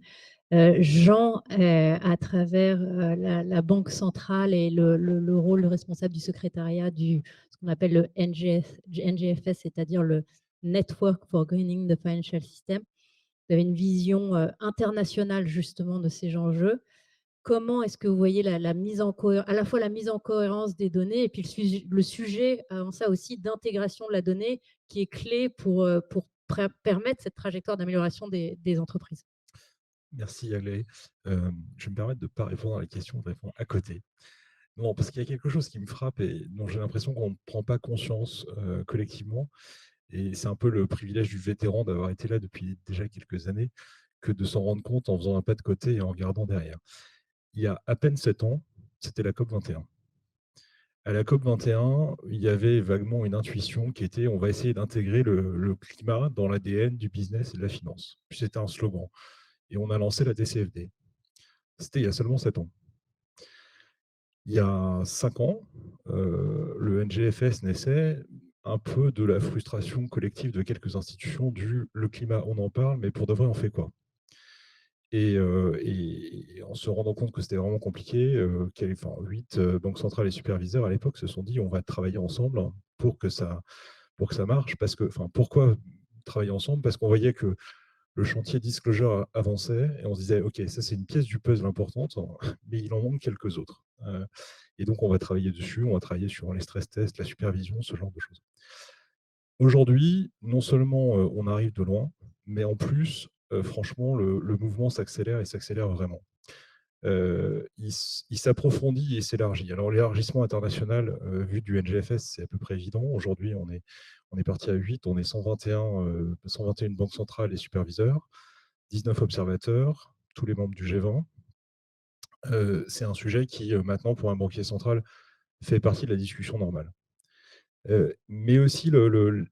Speaker 1: Jean, à travers la Banque centrale et le rôle de responsable du secrétariat ce qu'on appelle le NGFS, c'est-à-dire le Network for Greening the Financial System, vous avez une vision internationale justement de ces enjeux. Comment est-ce que vous voyez la mise en à la fois la mise en cohérence des données et puis le sujet avant ça aussi d'intégration de la donnée qui est clé pour permettre cette trajectoire d'amélioration des entreprises?
Speaker 7: Merci Aglaé. Je vais me permettre de ne pas répondre à la question, de répondre à côté. Non, parce qu'il y a quelque chose qui me frappe et dont j'ai l'impression qu'on ne prend pas conscience collectivement. Et c'est un peu le privilège du vétéran d'avoir été là depuis déjà quelques années, que de s'en rendre compte en faisant un pas de côté et en regardant derrière. Il y a à peine 7 ans, c'était la COP 21. à la COP 21, il y avait vaguement une intuition qui était on va essayer d'intégrer le climat dans l'ADN du business et de la finance. Puis c'était un slogan. Et on a lancé la TCFD. C'était il y a seulement 7 ans. Il y a 5 ans, le NGFS naissait un peu de la frustration collective de quelques institutions du « le climat, on en parle, mais pour de vrai, on fait quoi ?» Et en se rendant compte que c'était vraiment compliqué, 8 banques centrales et superviseurs à l'époque se sont dit: «On va travailler ensemble pour que ça marche». Pourquoi travailler ensemble? Parce qu'on voyait que le chantier disclosure avançait et on se disait: «OK, ça c'est une pièce du puzzle importante, mais il en manque quelques autres». Et donc on va travailler dessus, on va travailler sur les stress tests, la supervision, ce genre de choses. Aujourd'hui, non seulement, on arrive de loin, mais en plus, franchement, le mouvement s'accélère et s'accélère vraiment. Il s'approfondit et s'élargit. Alors l'élargissement international, vu du NGFS, c'est à peu près évident. Aujourd'hui, on est parti à 8, on est 121 banques centrales et superviseurs, 19 observateurs, tous les membres du G20. C'est un sujet qui, maintenant, pour un banquier central, fait partie de la discussion normale. Mais aussi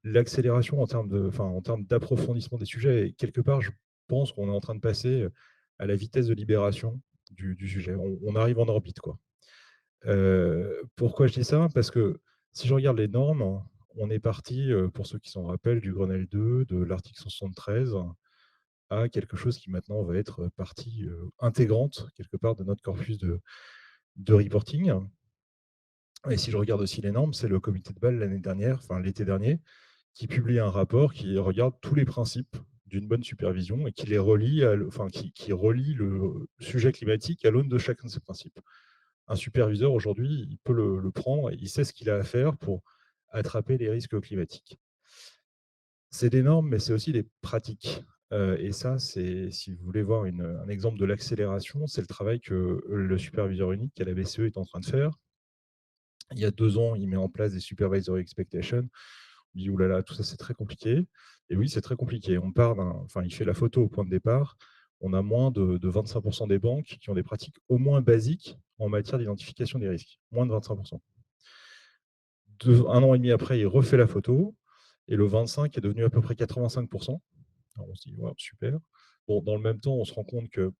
Speaker 7: l'accélération en termes d'approfondissement des sujets et quelque part, je pense qu'on est en train de passer, à la vitesse de libération du sujet. On arrive en orbite, quoi. Pourquoi je dis ça? Parce que si je regarde les normes, on est parti, pour ceux qui s'en rappellent, du Grenelle 2, de l'article 173 à quelque chose qui maintenant va être partie, intégrante quelque part de notre corpus de reporting. Et si je regarde aussi les normes, c'est le comité de Bâle l'année dernière, enfin l'été dernier, qui publie un rapport qui regarde tous les principes d'une bonne supervision et qui les relie qui relie le sujet climatique à l'aune de chacun de ces principes. Un superviseur aujourd'hui, il peut le prendre, et il sait ce qu'il a à faire pour attraper les risques climatiques. C'est des normes, mais c'est aussi des pratiques. Et ça, si vous voulez voir un exemple de l'accélération, c'est le travail que le superviseur unique à la BCE est en train de faire. Il y a 2 ans, il met en place des supervisory expectations. On dit: «Ouh là là, tout ça, c'est très compliqué». Et oui, c'est très compliqué. Il fait la photo au point de départ. On a moins de 25 % des banques qui ont des pratiques au moins basiques en matière d'identification des risques. Moins de 25 %. 1 an et demi après, il refait la photo et le 25 est devenu à peu près 85 %. Alors on se dit: «Waouh, super». Bon, dans le même temps, on se rend compte que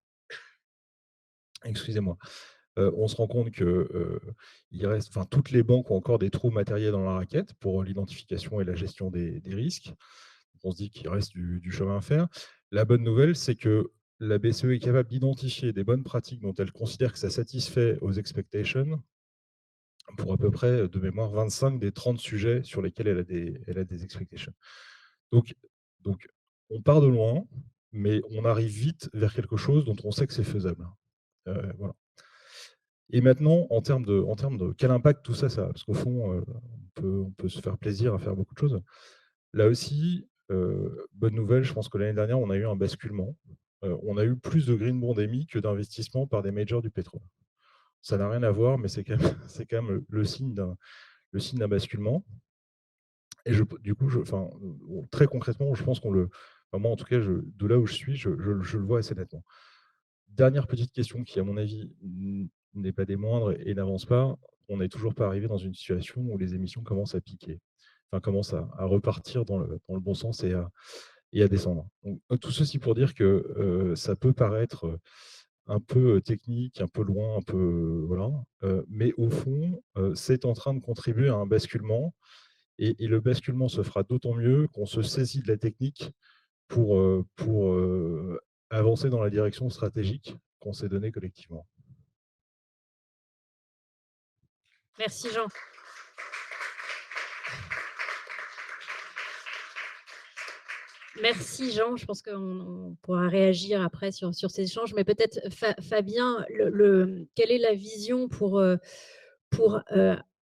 Speaker 7: excusez-moi. On se rend compte que, toutes les banques ont encore des trous matériels dans la raquette pour l'identification et la gestion des risques. Donc on se dit qu'il reste du chemin à faire. La bonne nouvelle, c'est que la BCE est capable d'identifier des bonnes pratiques dont elle considère que ça satisfait aux expectations pour à peu près, de mémoire, 25 des 30 sujets sur lesquels elle a des expectations. Donc donc on part de loin, mais on arrive vite vers quelque chose dont on sait que c'est faisable. Voilà. Et maintenant, en termes de quel impact tout ça a? Parce qu'au fond, on peut se faire plaisir à faire beaucoup de choses. Là aussi, bonne nouvelle, je pense que l'année dernière, on a eu un basculement. On a eu plus de green bond émis que d'investissements par des majors du pétrole. Ça n'a rien à voir, mais c'est quand même c'est quand même le signe d'un basculement. Et du coup, très concrètement, je pense moi, en tout cas, de là où je suis, je le vois assez nettement. Dernière petite question qui, à mon avis, n'est pas des moindres et n'avance pas. On n'est toujours pas arrivé dans une situation où les émissions commencent à piquer, commencent à repartir dans le bon sens et à descendre. Donc, tout ceci pour dire que ça peut paraître un peu technique, un peu loin, un peu voilà, mais au fond, c'est en train de contribuer à un basculement et le basculement se fera d'autant mieux qu'on se saisit de la technique pour avancer dans la direction stratégique qu'on s'est donnée collectivement.
Speaker 1: Merci Jean. Merci Jean, je pense qu'on pourra réagir après sur ces échanges, mais peut-être Fabien, quelle est la vision pour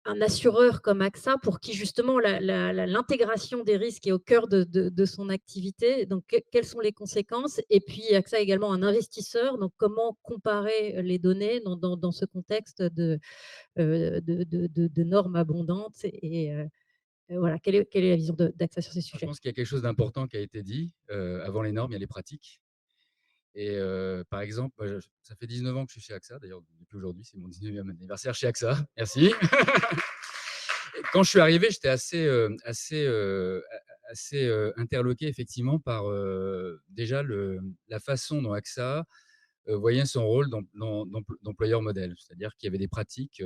Speaker 1: un assureur comme AXA, pour qui justement l'intégration des risques est au cœur de son activité? Donc quelles sont les conséquences? Et puis AXA est également un investisseur, donc comment comparer les données dans ce contexte de normes abondantes voilà, quelle est la vision d'AXA sur ces
Speaker 8: Je
Speaker 1: sujets?
Speaker 8: pense qu'il y a quelque chose d'important qui a été dit. Avant les normes, il y a les pratiques. Et par exemple, moi, ça fait 19 ans que je suis chez AXA. D'ailleurs, depuis aujourd'hui, c'est mon 19e anniversaire chez AXA. Merci. quand je suis arrivé, j'étais assez interloqué effectivement par déjà la façon dont AXA voyait son rôle d'employeur modèle. C'est-à-dire qu'il y avait des pratiques,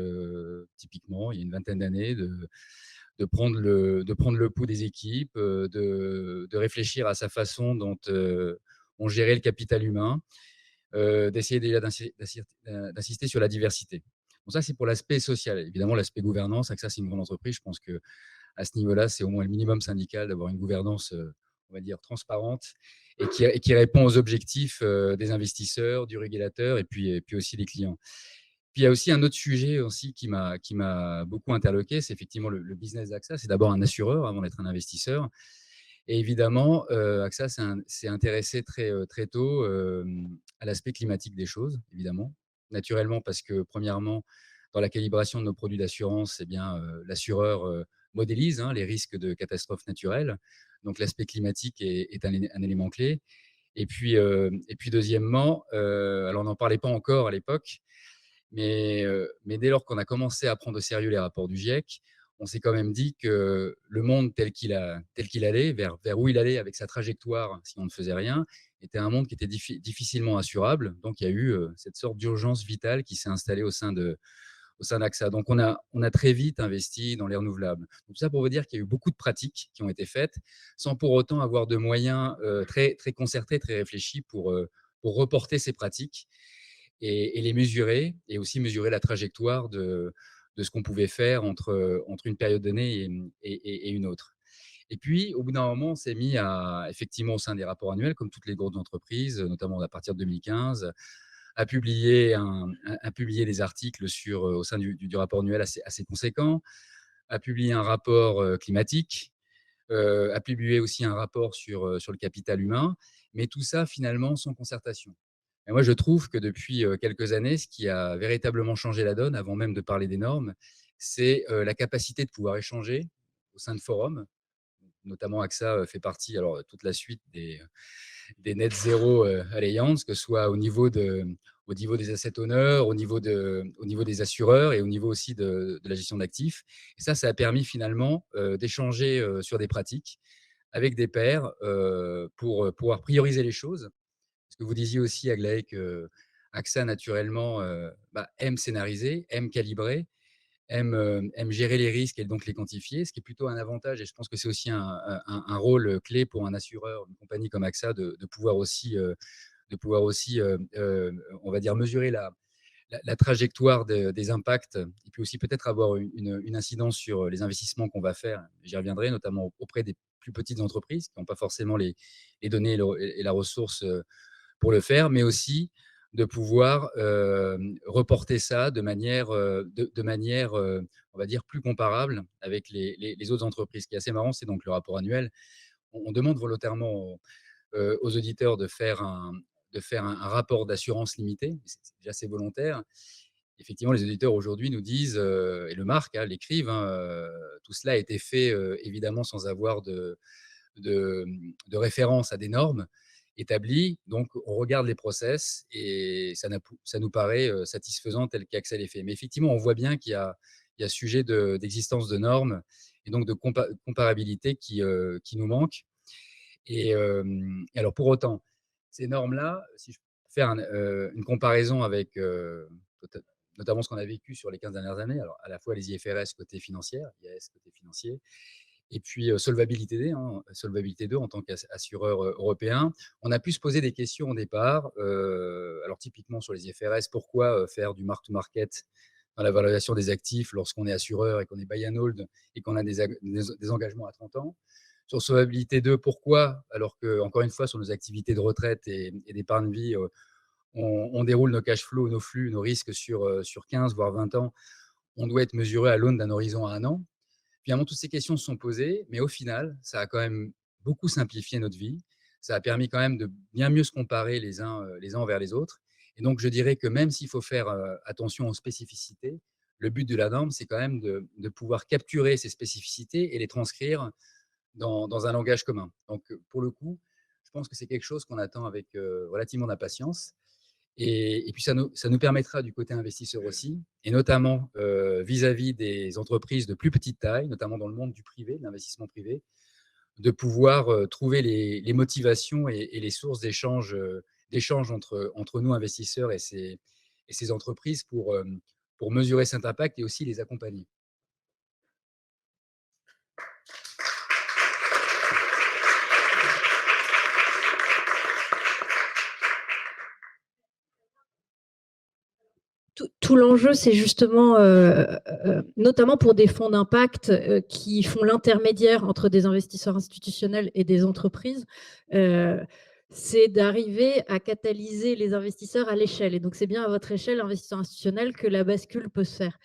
Speaker 8: typiquement, il y a une vingtaine d'années, de prendre le pouls des équipes, de réfléchir à sa façon dont on gérait le capital humain, d'essayer déjà d'insister sur la diversité. Bon, ça, c'est pour l'aspect social. Évidemment, l'aspect gouvernance, AXA, c'est une grande entreprise. Je pense qu'à ce niveau-là, c'est au moins le minimum syndical d'avoir une gouvernance, on va dire, transparente et qui répond aux objectifs des investisseurs, du régulateur et puis aussi des clients. Puis il y a aussi un autre sujet aussi qui m'a beaucoup interloqué, c'est effectivement le business d'AXA. C'est d'abord un assureur avant d'être un investisseur. Et évidemment, AXA s'est intéressé très tôt à l'aspect climatique des choses, évidemment. Naturellement, parce que premièrement, dans la calibration de nos produits d'assurance, eh bien, l'assureur modélise les risques de catastrophes naturelles. Donc l'aspect climatique est un élément clé. Et puis deuxièmement, alors on n'en parlait pas encore à l'époque, mais dès lors qu'on a commencé à prendre au sérieux les rapports du GIEC, on s'est quand même dit que le monde tel qu'il allait, vers où il allait avec sa trajectoire, si on ne faisait rien, était un monde qui était difficilement assurable. Donc, il y a eu cette sorte d'urgence vitale qui s'est installée au sein d'AXA. Donc, on a très vite investi dans les renouvelables. Donc, ça pour vous dire qu'il y a eu beaucoup de pratiques qui ont été faites, sans pour autant avoir de moyens très, très concertés, très réfléchis pour reporter ces pratiques et les mesurer, et aussi mesurer la trajectoire de ce qu'on pouvait faire entre une période donnée et une autre. Et puis, au bout d'un moment, on s'est mis effectivement, au sein des rapports annuels, comme toutes les grosses entreprises, notamment à partir de 2015, à publier des articles au sein du rapport annuel assez conséquent, à publier un rapport climatique, à publier aussi un rapport sur le capital humain, mais tout ça finalement sans concertation. Et moi, je trouve que depuis quelques années, ce qui a véritablement changé la donne, avant même de parler des normes, c'est la capacité de pouvoir échanger au sein de forums. Notamment, AXA fait partie, alors toute la suite des Net Zero Alliance, que ce soit au niveau des asset owners, au niveau des assureurs et au niveau aussi de la gestion d'actifs. Et ça a permis finalement d'échanger sur des pratiques avec des pairs pour pouvoir prioriser les choses. Parce que vous disiez aussi, Aglaé, que AXA, naturellement, aime scénariser, aime calibrer, aime gérer les risques et donc les quantifier, ce qui est plutôt un avantage. Et je pense que c'est aussi un rôle clé pour un assureur, une compagnie comme AXA, de pouvoir aussi, on va dire, mesurer la trajectoire des impacts et puis aussi peut-être avoir une incidence sur les investissements qu'on va faire. J'y reviendrai, notamment auprès des plus petites entreprises qui n'ont pas forcément les données et la ressource pour le faire, mais aussi de pouvoir reporter ça de manière, on va dire, plus comparable avec les autres entreprises. Ce qui est assez marrant, c'est donc le rapport annuel. On demande volontairement aux auditeurs de faire un rapport d'assurance limité. C'est déjà assez volontaire. Effectivement, les auditeurs aujourd'hui nous disent, et le marquent, l'écrivent, tout cela a été fait évidemment sans avoir de référence à des normes établies. Donc, on regarde les process et ça nous paraît satisfaisant tel qu'AXA les fait. Mais effectivement, on voit bien qu'il y a sujet d'existence de normes et donc de comparabilité qui nous manque. Et alors, pour autant, ces normes-là, si je peux faire une comparaison avec notamment ce qu'on a vécu sur les 15 dernières années, alors à la fois les IFRS côté financier, IAS côté financier, et puis Solvabilité 2, Solvabilité 2 en tant qu'assureur européen, on a pu se poser des questions au départ. Alors typiquement sur les IFRS, pourquoi faire du mark-to-market dans la valorisation des actifs lorsqu'on est assureur et qu'on est buy and hold et qu'on a des engagements à 30 ans? Sur Solvabilité 2, pourquoi, alors que, encore une fois, sur nos activités de retraite et d'épargne vie, on déroule nos cash flows, nos flux, nos risques sur 15 voire 20 ans, on doit être mesuré à l'aune d'un horizon à 1 an. Finalement, toutes ces questions se sont posées, mais au final, ça a quand même beaucoup simplifié notre vie. Ça a permis quand même de bien mieux se comparer les uns envers les autres. Et donc, je dirais que même s'il faut faire attention aux spécificités, le but de la norme, c'est quand même de pouvoir capturer ces spécificités et les transcrire dans un langage commun. Donc, pour le coup, je pense que c'est quelque chose qu'on attend avec relativement d'impatience. Et puis ça nous permettra du côté investisseur aussi, et notamment vis-à-vis des entreprises de plus petite taille, notamment dans le monde du privé, de l'investissement privé, de pouvoir trouver les motivations et les sources d'échange entre nous, investisseurs, et ces entreprises pour mesurer cet impact et aussi les accompagner.
Speaker 1: Tout l'enjeu, c'est justement, notamment pour des fonds d'impact qui font l'intermédiaire entre des investisseurs institutionnels et des entreprises, c'est d'arriver à catalyser les investisseurs à l'échelle. Et donc, c'est bien à votre échelle, investisseur institutionnel, que la bascule peut se faire.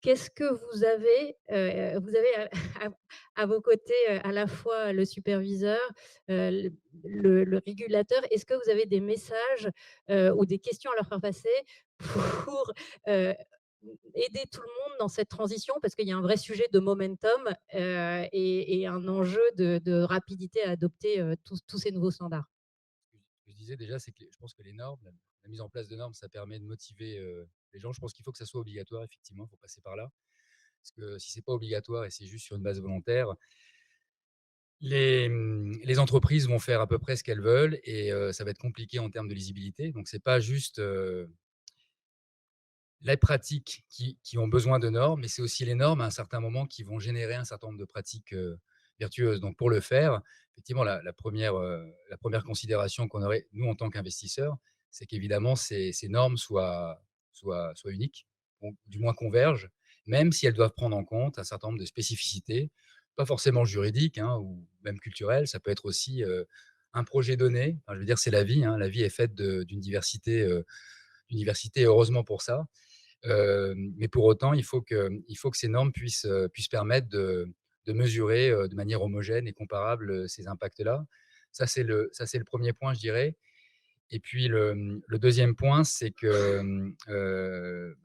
Speaker 1: Qu'est-ce que vous avez à vos côtés à la fois le superviseur, le régulateur. Est-ce que vous avez des messages ou des questions à leur faire passer pour aider tout le monde dans cette transition? Parce qu'il y a un vrai sujet de momentum et un enjeu de rapidité à adopter tous ces nouveaux standards.
Speaker 8: Ce que je disais déjà, c'est que je pense que les normes, la mise en place de normes, ça permet de motiver les gens. Je pense qu'il faut que ça soit obligatoire, effectivement, il faut passer par là. Parce que si ce n'est pas obligatoire et c'est juste sur une base volontaire, les entreprises vont faire à peu près ce qu'elles veulent, et ça va être compliqué en termes de lisibilité. Donc, ce n'est pas juste les pratiques qui ont besoin de normes, mais c'est aussi les normes à un certain moment qui vont générer un certain nombre de pratiques vertueuses. Donc, pour le faire, effectivement, la première considération qu'on aurait, nous, en tant qu'investisseurs, c'est qu'évidemment, ces normes soient uniques, ou du moins convergent, même si elles doivent prendre en compte un certain nombre de spécificités, pas forcément juridiques ou même culturelles. Ça peut être aussi un projet donné. Enfin, je veux dire, c'est la vie. La vie est faite d'une diversité, heureusement pour ça. Mais pour autant, il faut que ces normes puissent permettre de mesurer de manière homogène et comparable ces impacts-là. Ça, c'est le premier point, je dirais. Et puis, le deuxième point, c'est que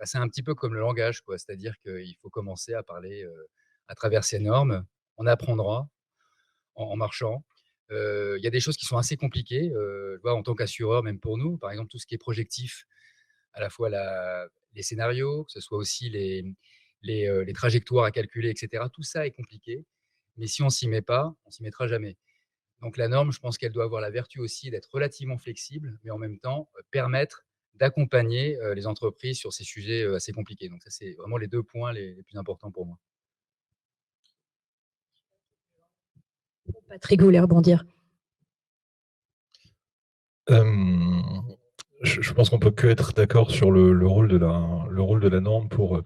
Speaker 8: c'est un petit peu comme le langage, quoi. C'est-à-dire qu'il faut commencer à parler à travers ces normes. On apprendra en marchant. Il y a des choses qui sont assez compliquées. Je vois, en tant qu'assureur, même pour nous, par exemple, tout ce qui est projectif, à la fois les scénarios, que ce soit aussi les trajectoires à calculer, etc. Tout ça est compliqué, mais si on ne s'y met pas, on ne s'y mettra jamais. Donc la norme, je pense qu'elle doit avoir la vertu aussi d'être relativement flexible, mais en même temps permettre d'accompagner les entreprises sur ces sujets assez compliqués. Donc ça, c'est vraiment les deux points les plus importants pour moi.
Speaker 1: Patrick voulait rebondir.
Speaker 7: Je pense qu'on peut que être d'accord sur le rôle de la norme pour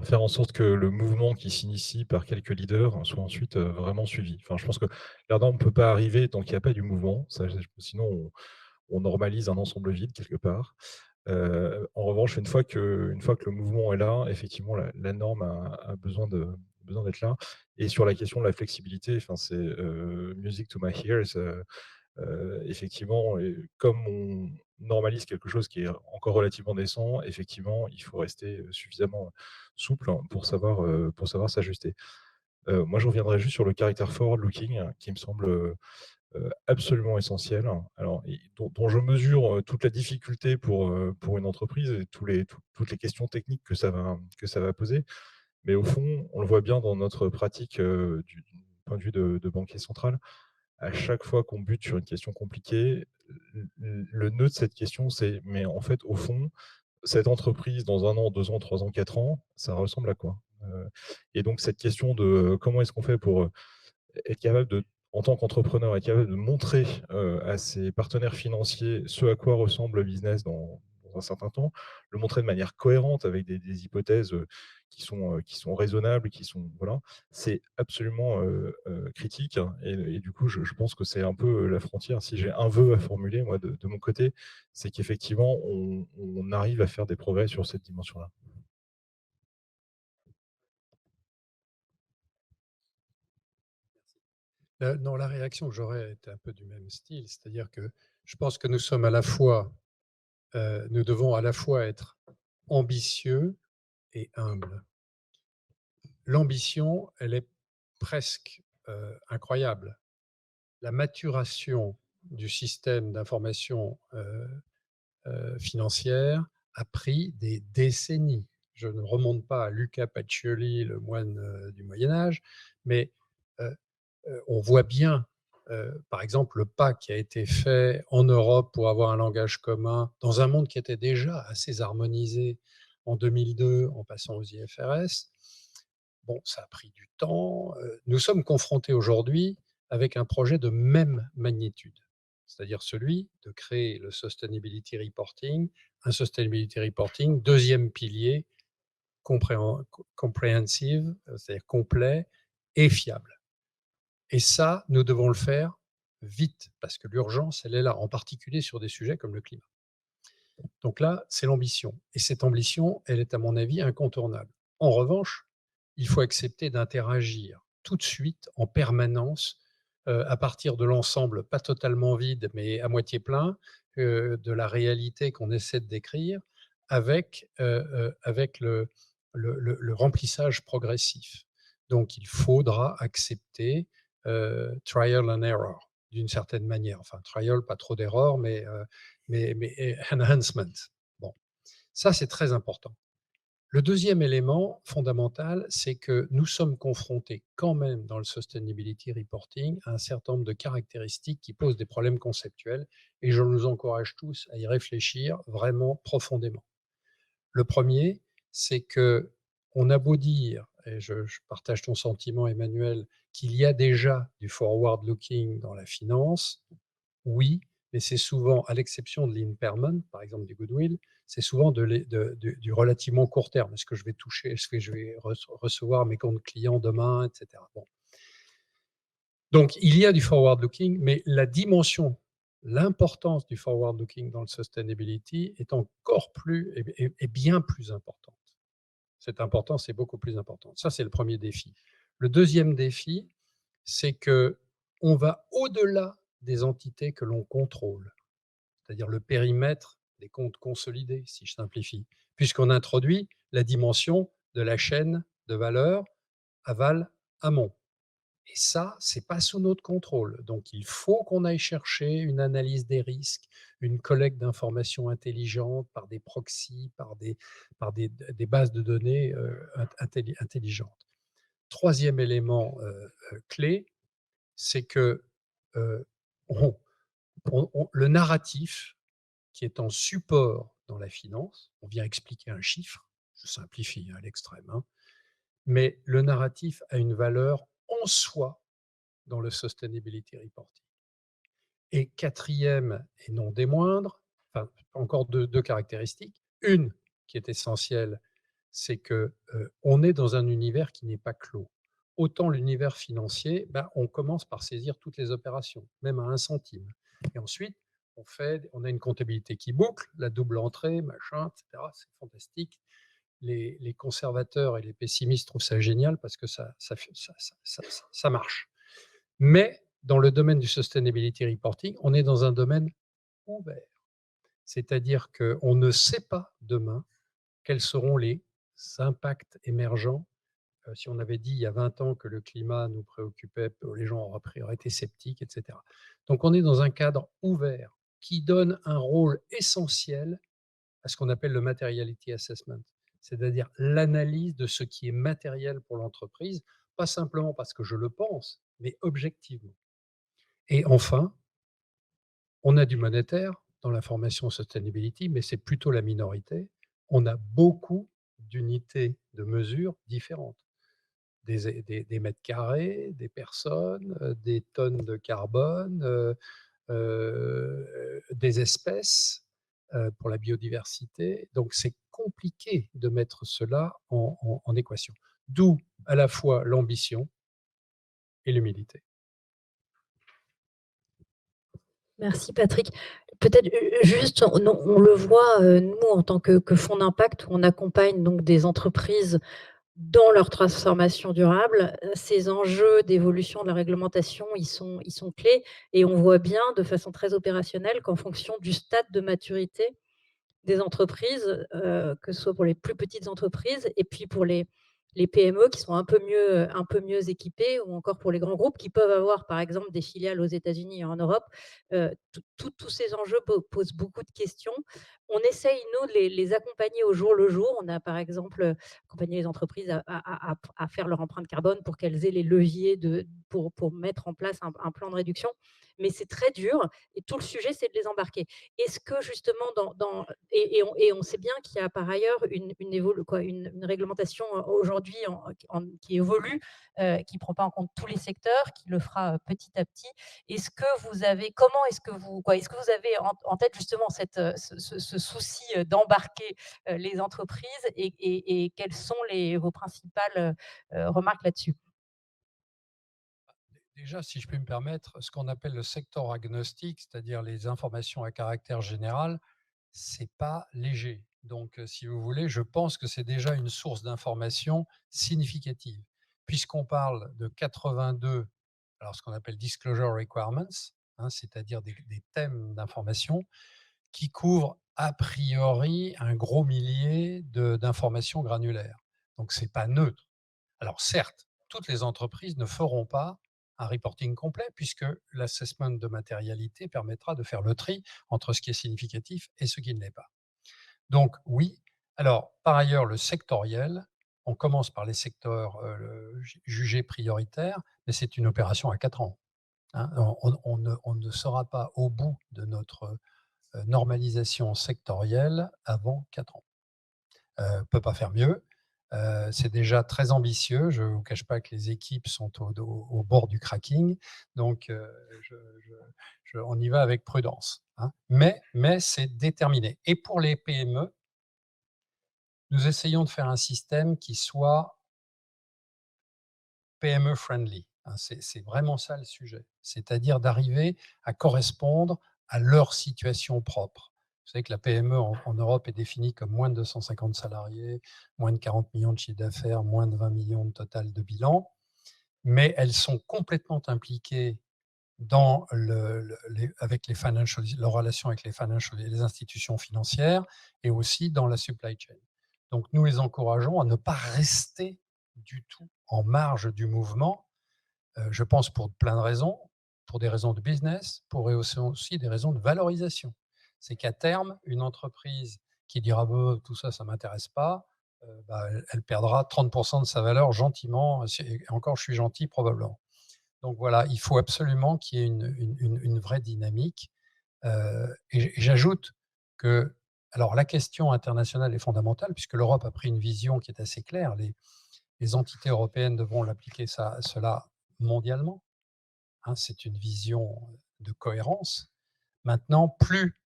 Speaker 7: faire en sorte que le mouvement qui s'initie par quelques leaders soit ensuite vraiment suivi. Enfin, je pense que la norme ne peut pas arriver tant qu'il n'y a pas du mouvement. Sinon, on normalise un ensemble vide quelque part. En revanche, une fois que le mouvement est là, effectivement, la norme a besoin d'être là. Et sur la question de la flexibilité, c'est music to my ears. Effectivement, comme on normalise quelque chose qui est encore relativement naissant, effectivement, il faut rester suffisamment souple pour savoir s'ajuster. Moi, je reviendrai juste sur le caractère forward-looking qui me semble absolument essentiel. Alors, dont je mesure toute la difficulté pour une entreprise et toutes les questions techniques que ça va poser. Mais au fond, on le voit bien dans notre pratique du point de vue de banquier central. À chaque fois qu'on bute sur une question compliquée, le nœud de cette question, c'est mais en fait, au fond, cette entreprise, dans 1 an, 2 ans, 3 ans, 4 ans, ça ressemble à quoi? Et donc cette question de comment est-ce qu'on fait pour être capable en tant qu'entrepreneur, être capable de montrer à ses partenaires financiers ce à quoi ressemble le business dans un certain temps, le montrer de manière cohérente avec des hypothèses qui sont raisonnables, voilà, c'est absolument critique. Et du coup, je pense que c'est un peu la frontière. Si j'ai un vœu à formuler, moi, de mon côté, c'est qu'effectivement, on arrive à faire des progrès sur cette dimension-là.
Speaker 6: Non, la réaction que j'aurais est un peu du même style, c'est-à-dire que je pense que nous sommes à la fois, nous devons à la fois être ambitieux et humbles. L'ambition, elle est presque incroyable. La maturation du système d'information financière a pris des décennies. Je ne remonte pas à Luca Pacioli, le moine du Moyen Âge, mais on voit bien, par exemple, le pas qui a été fait en Europe pour avoir un langage commun dans un monde qui était déjà assez harmonisé en 2002 en passant aux IFRS. Bon, ça a pris du temps. Nous sommes confrontés aujourd'hui avec un projet de même magnitude, c'est-à-dire celui de créer le Sustainability Reporting, un Sustainability Reporting, deuxième pilier, comprehensive, c'est-à-dire complet et fiable. Et ça, nous devons le faire vite, parce que l'urgence, elle est là, en particulier sur des sujets comme le climat. Donc là, c'est l'ambition. Et cette ambition, elle est à mon avis incontournable. En revanche, il faut accepter d'interagir tout de suite, en permanence, à partir de l'ensemble, pas totalement vide, mais à moitié plein, de la réalité qu'on essaie de décrire, avec le remplissage progressif. Donc, il faudra accepter trial and error, d'une certaine manière. Enfin, trial, pas trop d'erreurs, mais enhancement. Bon, ça, c'est très important. Le deuxième élément fondamental, c'est que nous sommes confrontés quand même dans le Sustainability Reporting à un certain nombre de caractéristiques qui posent des problèmes conceptuels et je nous encourage tous à y réfléchir vraiment profondément. Le premier, c'est que on a beau dire, et je partage ton sentiment Emmanuel, qu'il y a déjà du forward-looking dans la finance, oui, mais c'est souvent, à l'exception de l'impairment, par exemple du goodwill, c'est souvent du relativement court terme. Est-ce que je vais toucher, est-ce que je vais recevoir mes comptes clients demain, etc. Bon. Donc, il y a du forward-looking, mais la dimension, l'importance du forward-looking dans le sustainability est encore plus, est bien plus importante. Cette importance est beaucoup plus importante. Ça, c'est le premier défi. Le deuxième défi, c'est que on va au-delà des entités que l'on contrôle, c'est-à-dire le périmètre des comptes consolidés, si je simplifie, puisqu'on introduit la dimension de la chaîne de valeur aval-amont. Et ça, ce n'est pas sous notre contrôle. Donc, il faut qu'on aille chercher une analyse des risques, une collecte d'informations intelligentes par des proxys, par des bases de données intelligentes. Troisième élément clé, c'est que le narratif qui est en support dans la finance, on vient expliquer un chiffre, je simplifie à l'extrême, hein, mais le narratif a une valeur en soi dans le Sustainability Reporting. Et quatrième, et non des moindres, enfin, encore deux caractéristiques. Une qui est essentielle, c'est qu'on est dans un univers qui n'est pas clos. Autant l'univers financier, on commence par saisir toutes les opérations, même à 1 centime. Et ensuite, on a une comptabilité qui boucle, la double entrée, machin, etc. C'est fantastique. Les conservateurs et les pessimistes trouvent ça génial parce que ça marche. Mais dans le domaine du Sustainability Reporting, on est dans un domaine ouvert. C'est-à-dire qu'on ne sait pas demain quels seront les impacts émergents. Si on avait dit il y a 20 ans que le climat nous préoccupait, les gens auraient été sceptiques, etc. Donc on est dans un cadre ouvert qui donne un rôle essentiel à ce qu'on appelle le Materiality Assessment, c'est-à-dire l'analyse de ce qui est matériel pour l'entreprise, pas simplement parce que je le pense, mais objectivement. Et enfin, on a du monétaire dans la formation Sustainability, mais c'est plutôt la minorité. On a beaucoup d'unités de mesure différentes. Des mètres carrés, des personnes, des tonnes de carbone, des espèces pour la biodiversité. Donc, c'est compliqué de mettre cela en équation. D'où à la fois l'ambition et l'humilité.
Speaker 1: Merci Patrick. Peut-être juste, on le voit, nous, en tant que fonds d'impact, on accompagne donc des entreprises dans leur transformation durable. Ces enjeux d'évolution de la réglementation, ils sont clés et on voit bien de façon très opérationnelle qu'en fonction du stade de maturité des entreprises, que ce soit pour les plus petites entreprises et puis pour les les PME qui sont un peu mieux équipées, ou encore pour les grands groupes qui peuvent avoir, par exemple, des filiales aux États-Unis et en Europe. Tous ces enjeux posent beaucoup de questions. On essaye, nous, de les accompagner au jour le jour. On a, par exemple, accompagné les entreprises à faire leur empreinte carbone pour qu'elles aient les leviers pour mettre en place un plan de réduction. Mais c'est très dur et tout le sujet, c'est de les embarquer. Est-ce que justement, et on sait bien qu'il y a par ailleurs une réglementation aujourd'hui qui évolue, qui ne prend pas en compte tous les secteurs, qui le fera petit à petit. Est-ce que vous avez avez en tête justement ce souci d'embarquer les entreprises, et quelles sont vos principales remarques là-dessus?
Speaker 6: Déjà, si je puis me permettre, ce qu'on appelle le secteur agnostique, c'est-à-dire les informations à caractère général, c'est pas léger. Donc, si vous voulez, je pense que c'est déjà une source d'information significative. Puisqu'on parle de 82, alors ce qu'on appelle disclosure requirements, c'est-à-dire des thèmes d'information qui couvrent a priori un gros millier d'informations granulaires. Donc, c'est pas neutre. Alors certes, toutes les entreprises ne feront pas un reporting complet, puisque l'assessment de matérialité permettra de faire le tri entre ce qui est significatif et ce qui ne l'est pas. Donc oui. Alors, par ailleurs, le sectoriel, on commence par les secteurs jugés prioritaires, mais c'est une opération à 4 ans. On ne sera pas au bout de notre normalisation sectorielle avant 4 ans. On ne peut pas faire mieux. C'est déjà très ambitieux. Je ne vous cache pas que les équipes sont au bord du cracking. Donc, on y va avec prudence. Mais c'est déterminé. Et pour les PME, nous essayons de faire un système qui soit PME-friendly. C'est vraiment ça le sujet. C'est-à-dire d'arriver à correspondre à leur situation propre. Vous savez que la PME en Europe est définie comme moins de 250 salariés, moins de 40 millions de chiffre d'affaires, moins de 20 millions de total de bilan, mais elles sont complètement impliquées dans avec leur relation avec les institutions financières, et aussi dans la supply chain. Donc nous les encourageons à ne pas rester du tout en marge du mouvement, je pense pour plein de raisons, pour des raisons de business, pour aussi des raisons de valorisation. C'est qu'à terme, une entreprise qui dira tout ça, ça ne m'intéresse pas, elle perdra 30% de sa valeur gentiment, et encore je suis gentil probablement. Donc voilà, il faut absolument qu'il y ait une vraie dynamique. Et j'ajoute que, alors la question internationale est fondamentale, puisque l'Europe a pris une vision qui est assez claire. Les entités européennes devront l'appliquer cela mondialement. C'est une vision de cohérence. Maintenant, plus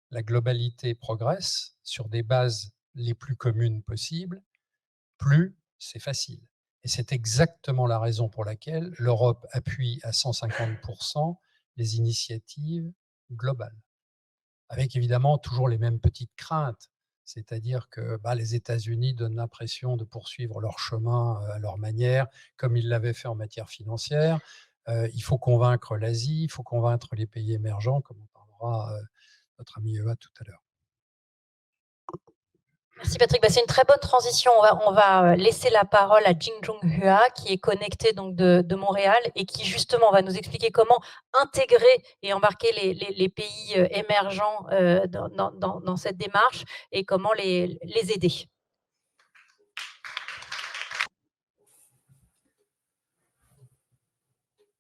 Speaker 6: la globalité progresse sur des bases les plus communes possibles, plus c'est facile. Et c'est exactement la raison pour laquelle l'Europe appuie à 150% les initiatives globales, avec évidemment toujours les mêmes petites craintes. C'est-à-dire que les États-Unis donnent l'impression de poursuivre leur chemin à leur manière, comme ils l'avaient fait en matière financière. Il faut convaincre l'Asie, il faut convaincre les pays émergents, comme en parlera notre ami Eva tout à l'heure.
Speaker 1: Merci Patrick. C'est une très bonne transition. On va laisser la parole à Jingjong Hua, qui est connecté donc de Montréal, et qui justement va nous expliquer comment intégrer et embarquer les pays émergents dans cette démarche, et comment les aider.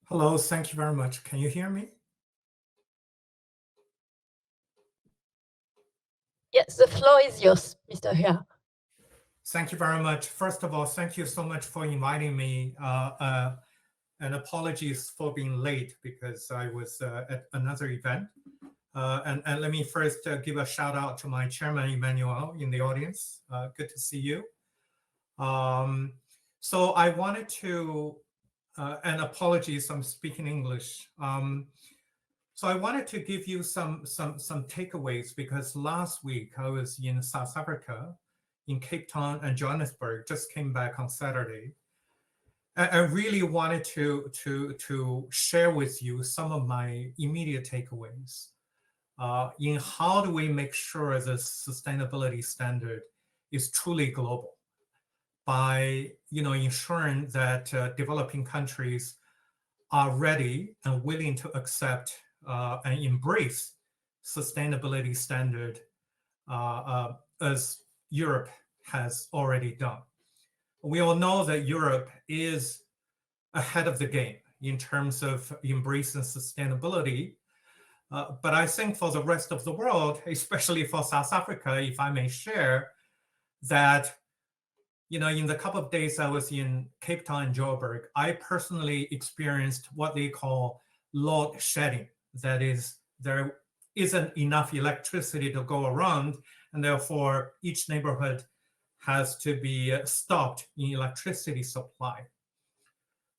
Speaker 9: Hello, thank you very much. Can you hear me?
Speaker 1: Yes, the floor is yours, Mr. Hua.
Speaker 9: Thank you very much. First of all, thank you so much for inviting me. And apologies for being late because I was at another event. And let me first give a shout out to my chairman, Emmanuel, in the audience. Good to see you. So I wanted to, and apologies, I'm speaking English. So I wanted to give you some takeaways, because last week I was in South Africa, in Cape Town and Johannesburg, just came back on Saturday. I really wanted to share with you some of my immediate takeaways in how do we make sure the sustainability standard is truly global. by ensuring that developing countries are ready and willing to accept and embrace sustainability standard as Europe has already done. We all know that Europe is ahead of the game in terms of embracing sustainability. But I think for the rest of the world, especially for South Africa, if I may share, that in the couple of days I was in Cape Town and Joburg, I personally experienced what they call load shedding. That is, there isn't enough electricity to go around, and therefore each neighborhood has to be stopped in electricity supply.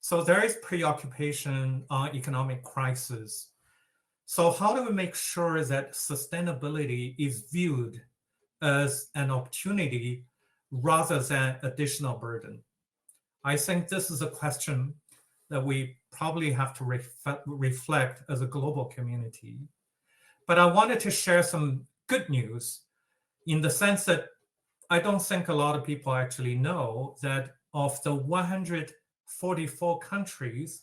Speaker 9: So there is preoccupation on economic crisis. So how do we make sure that sustainability is viewed as an opportunity rather than additional burden? I think this is a question that we probably have to reflect as a global community. But I wanted to share some good news in the sense that I don't think a lot of people actually know that of the 144 countries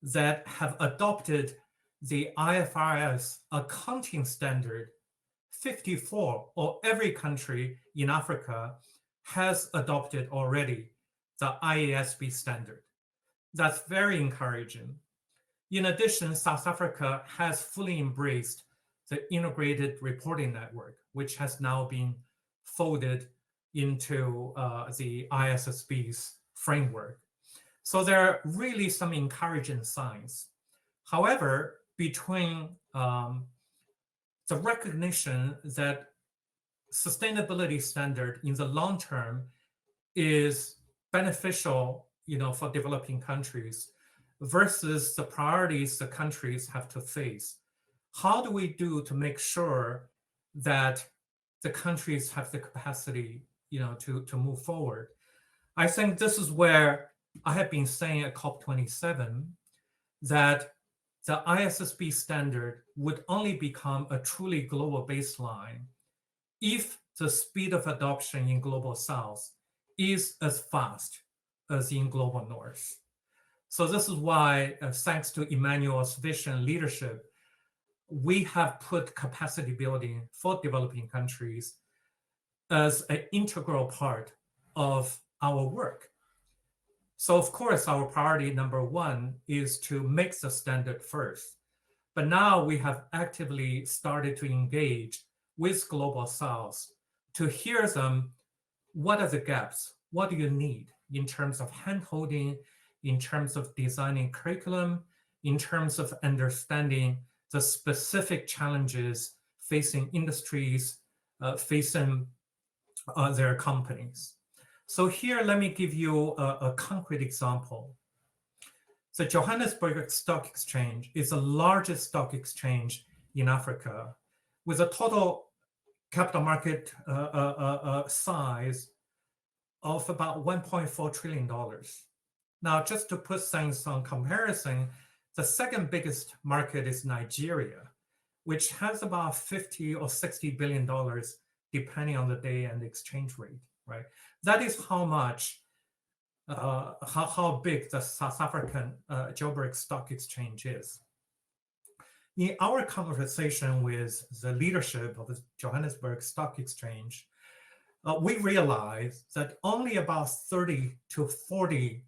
Speaker 9: that have adopted the IFRS accounting standard, 54, or every country in Africa, has adopted already the IASB standard. That's very encouraging. In addition, South Africa has fully embraced the integrated reporting network, which has now been folded into the ISSB's framework. So there are really some encouraging signs. However, between the recognition that sustainability standard in the long term is beneficial, for developing countries versus the priorities the countries have to face, how do we do to make sure that the countries have the capacity, to move forward? I think this is where I have been saying at COP27 that the ISSB standard would only become a truly global baseline if the speed of adoption in global south is as fast as in global north. So this is why, thanks to Emmanuel's vision leadership, we have put capacity building for developing countries as an integral part of our work. So of course, our priority number one is to make the standard first. But now we have actively started to engage with Global South to hear them, what are the gaps? What do you need in terms of hand-holding, in terms of designing curriculum, in terms of understanding the specific challenges facing industries, facing their companies. So here, let me give you a concrete example. The Johannesburg Stock Exchange is the largest stock exchange in Africa with a total capital market size of about $1.4 trillion. Now, just to put things on comparison, the second biggest market is Nigeria, which has about 50 or $60 billion, depending on the day and the exchange rate, right? That is how much, how big the South African Joburg Stock Exchange is. In our conversation with the leadership of the Johannesburg Stock Exchange, we realized that only about 30 to 40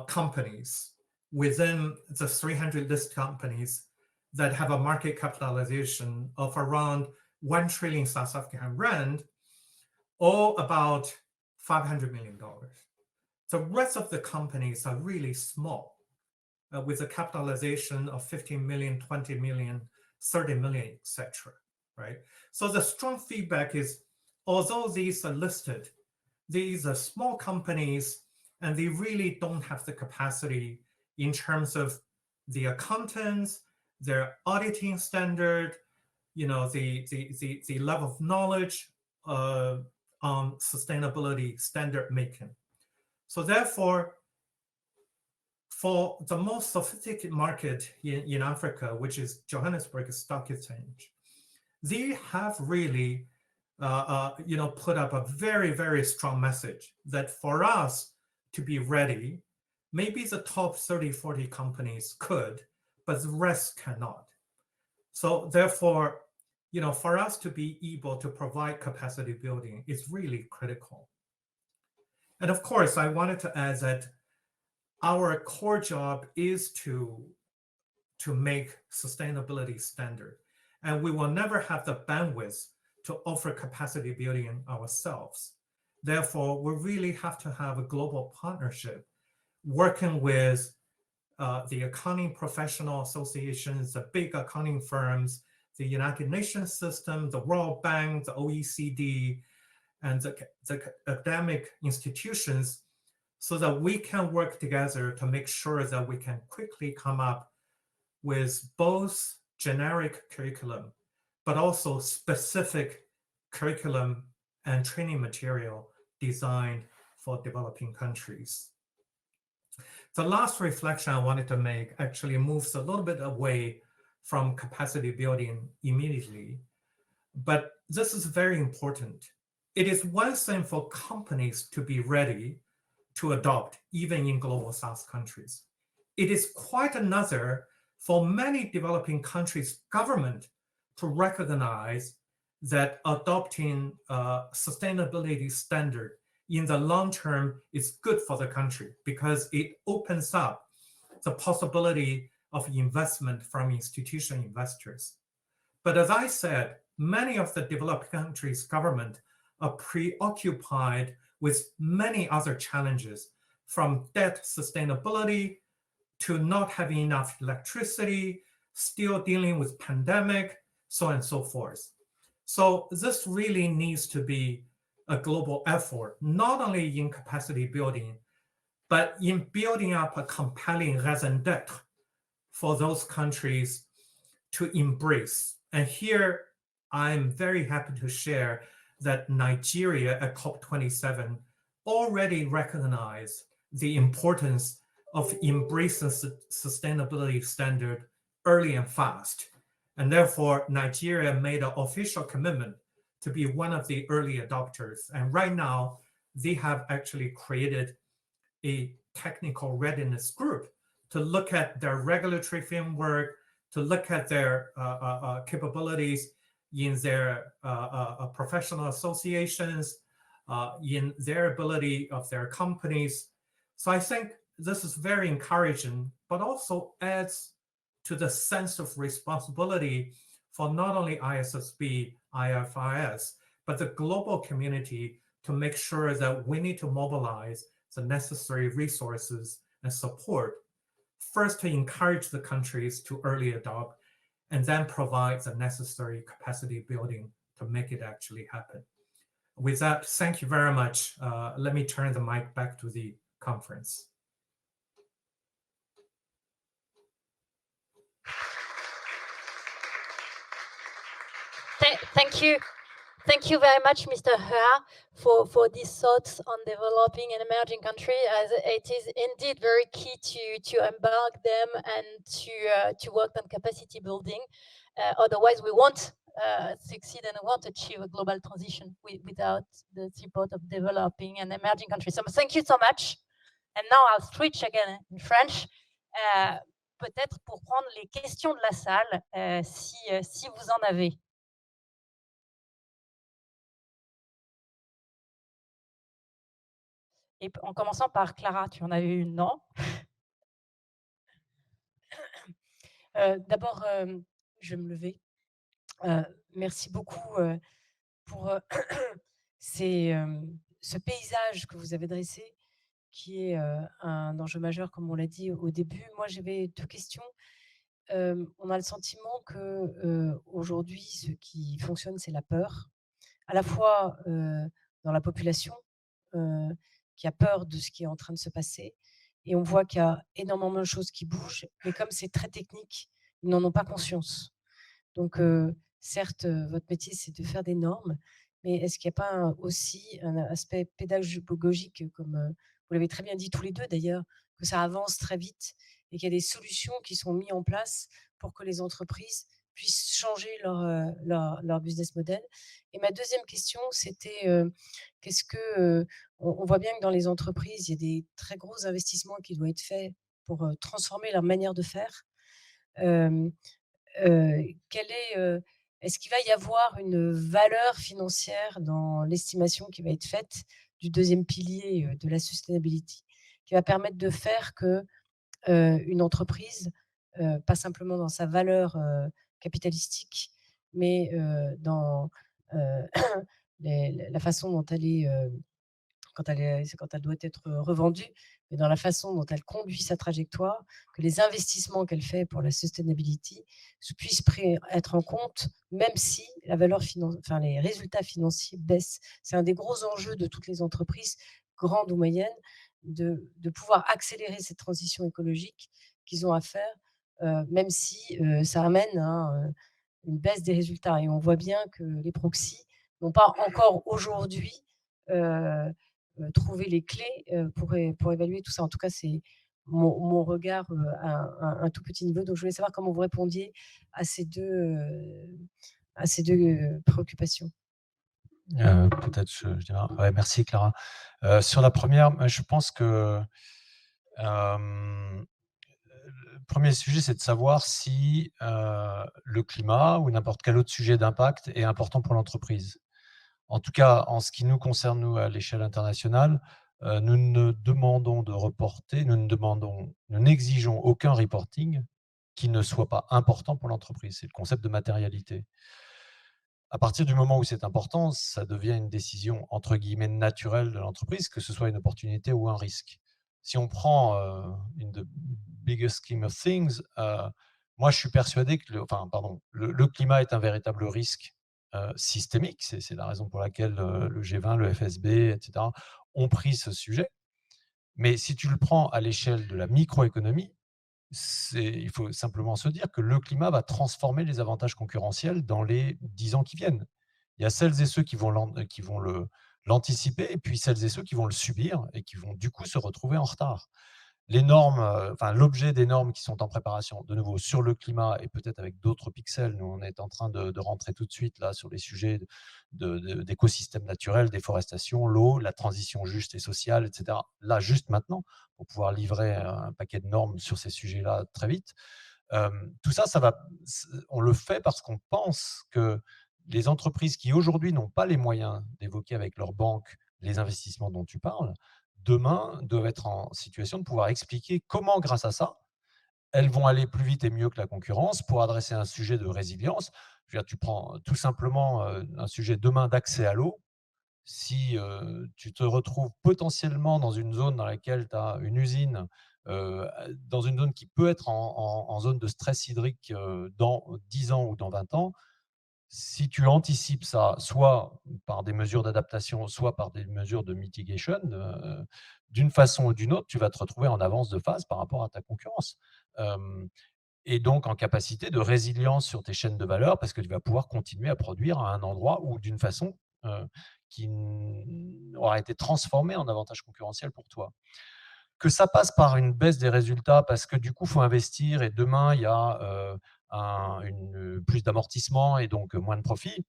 Speaker 9: companies within the 300 list companies that have a market capitalization of around 1 trillion South African rand, or about $500 million. The rest of the companies are really small, with a capitalization of 15 million, 20 million, 30 million, etc. Right? So the strong feedback is, although these are listed, these are small companies, and they really don't have the capacity in terms of the accountants, their auditing standard, the level of knowledge on sustainability standard making. So therefore, for the most sophisticated market in Africa, which is Johannesburg Stock Exchange, they have really put up a very, very strong message that for us to be ready, maybe the top 30, 40 companies could, but the rest cannot. So therefore, for us to be able to provide capacity building is really critical. And of course, I wanted to add that our core job is to make sustainability standard. And we will never have the bandwidth to offer capacity building ourselves. Therefore, we really have to have a global partnership working with the accounting professional associations, the big accounting firms, the United Nations system, the World Bank, the OECD, and the academic institutions, so that we can work together to make sure that we can quickly come up with both generic curriculum, but also specific curriculum and training material designed for developing countries. The last reflection I wanted to make actually moves a little bit away from capacity building immediately, but this is very important. It is one thing for companies to be ready to adopt, even in global South countries. It is quite another for many developing countries' government to recognize that adopting sustainability standard in the long term is good for the country, because it opens up the possibility of investment from institutional investors. But as I said, many of the developed countries' government are preoccupied with many other challenges, from debt sustainability to not having enough electricity, still dealing with pandemic, so on and so forth. So this really needs to be a global effort, not only in capacity building, but in building up a compelling raison d'etre for those countries to embrace. And here, I'm very happy to share that Nigeria at COP27 already recognized the importance of embracing sustainability standard early and fast. And therefore, Nigeria made an official commitment to be one of the early adopters. And right now, they have actually created a technical readiness group to look at their regulatory framework, to look at their capabilities in their professional associations, in their ability of their companies. So I think this is very encouraging, but also adds to the sense of responsibility for not only ISSB, IFRS, but the global community to make sure that we need to mobilize the necessary resources and support, first to encourage the countries to early adopt, and then provide the necessary capacity building to make it actually happen. With that, thank you very much. Let me turn the mic back to the conference.
Speaker 1: Thank you very much, Mr. Hua, for these thoughts on developing and emerging countries, as it is indeed very key to embark them and to work on capacity building. Otherwise, we won't succeed and we won't achieve a global transition without the support of developing and emerging countries. So thank you so much. And now I'll switch again in French. Peut-être pour prendre les questions de la salle, si vous en avez. Et en commençant par Clara, tu en as eu une, non? D'abord, je vais me lever. Merci beaucoup pour ce paysage que vous avez dressé, qui est un enjeu majeur, comme on l'a dit au début. Moi, j'avais deux questions. On a le sentiment que aujourd'hui, ce qui fonctionne, c'est la peur, à la fois dans la population, qui a peur de ce qui est en train de se passer. Et on voit qu'il y a énormément de choses qui bougent, mais comme c'est très technique, ils n'en ont pas conscience. Donc, certes, votre métier, c'est de faire des normes, mais est-ce qu'il n'y a pas aussi un aspect pédagogique, comme vous l'avez très bien dit tous les deux d'ailleurs, que ça avance très vite et qu'il y a des solutions qui sont mises en place pour que les entreprises
Speaker 4: puissent changer leur business model. Et ma deuxième question, c'était qu'est-ce que on voit bien que dans les entreprises, il y a des très gros investissements qui doivent être faits pour transformer leur manière de faire. Euh, quelle est, est-ce qu'il va y avoir une valeur financière dans l'estimation qui va être faite du deuxième pilier de la sustainability, qui va permettre de faire que une entreprise, pas simplement dans sa valeur capitalistique, mais dans la façon dont elle est, quand elle doit être revendue, mais dans la façon dont elle conduit sa trajectoire, que les investissements qu'elle fait pour la sustainability puissent être en compte, même si enfin, les résultats financiers baissent. C'est un des gros enjeux de toutes les entreprises, grandes ou moyennes, de pouvoir accélérer cette transition écologique qu'ils ont à faire, même si ça amène à une baisse des résultats. Et on voit bien que les proxys n'ont pas encore aujourd'hui trouver les clés pour évaluer tout ça. En tout cas, c'est mon regard à un tout petit niveau. Donc, je voulais savoir comment vous répondiez à ces deux préoccupations.
Speaker 5: Peut-être je dirais, ouais, merci Clara. Sur la première, je pense que le premier sujet, c'est de savoir si le climat ou n'importe quel autre sujet d'impact est important pour l'entreprise. En tout cas, en ce qui nous concerne, nous, à l'échelle internationale, nous ne demandons de reporter, nous n'exigeons aucun reporting qui ne soit pas important pour l'entreprise. C'est le concept de matérialité. À partir du moment où c'est important, ça devient une décision entre guillemets naturelle de l'entreprise, que ce soit une opportunité ou un risque. Si on prend in the bigger scheme of things, moi je suis persuadé que le climat est un véritable risque systémique. C'est la raison pour laquelle le G20, le FSB, etc. ont pris ce sujet. Mais si tu le prends à l'échelle de la microéconomie, il faut simplement se dire que le climat va transformer les avantages concurrentiels dans les 10 ans qui viennent. Il y a celles et ceux qui vont l'anticiper, et puis celles et ceux qui vont le subir et qui vont du coup se retrouver en retard. Les normes, l'objet des normes qui sont en préparation, de nouveau sur le climat et peut-être avec d'autres pixels, nous on est en train de rentrer tout de suite là sur les sujets d'écosystèmes naturels, déforestation, l'eau, la transition juste et sociale, etc. Là, juste maintenant, pour pouvoir livrer un paquet de normes sur ces sujets-là très vite. Tout ça, on le fait parce qu'on pense que les entreprises qui aujourd'hui n'ont pas les moyens d'évoquer avec leur banque les investissements dont tu parles, demain doivent être en situation de pouvoir expliquer comment, grâce à ça, elles vont aller plus vite et mieux que la concurrence pour adresser un sujet de résilience. Je veux dire, tu prends tout simplement un sujet demain d'accès à l'eau. Si tu te retrouves potentiellement dans une zone dans laquelle tu as une usine, dans une zone qui peut être en zone de stress hydrique dans 10 ans ou dans 20 ans, si tu anticipes ça, soit par des mesures d'adaptation, soit par des mesures de mitigation, d'une façon ou d'une autre, tu vas te retrouver en avance de phase par rapport à ta concurrence. Et donc en capacité de résilience sur tes chaînes de valeur, parce que tu vas pouvoir continuer à produire à un endroit ou d'une façon qui aura été transformée en avantage concurrentiel pour toi. Que ça passe par une baisse des résultats parce que du coup, il faut investir et demain, il y a plus d'amortissement et donc moins de profit.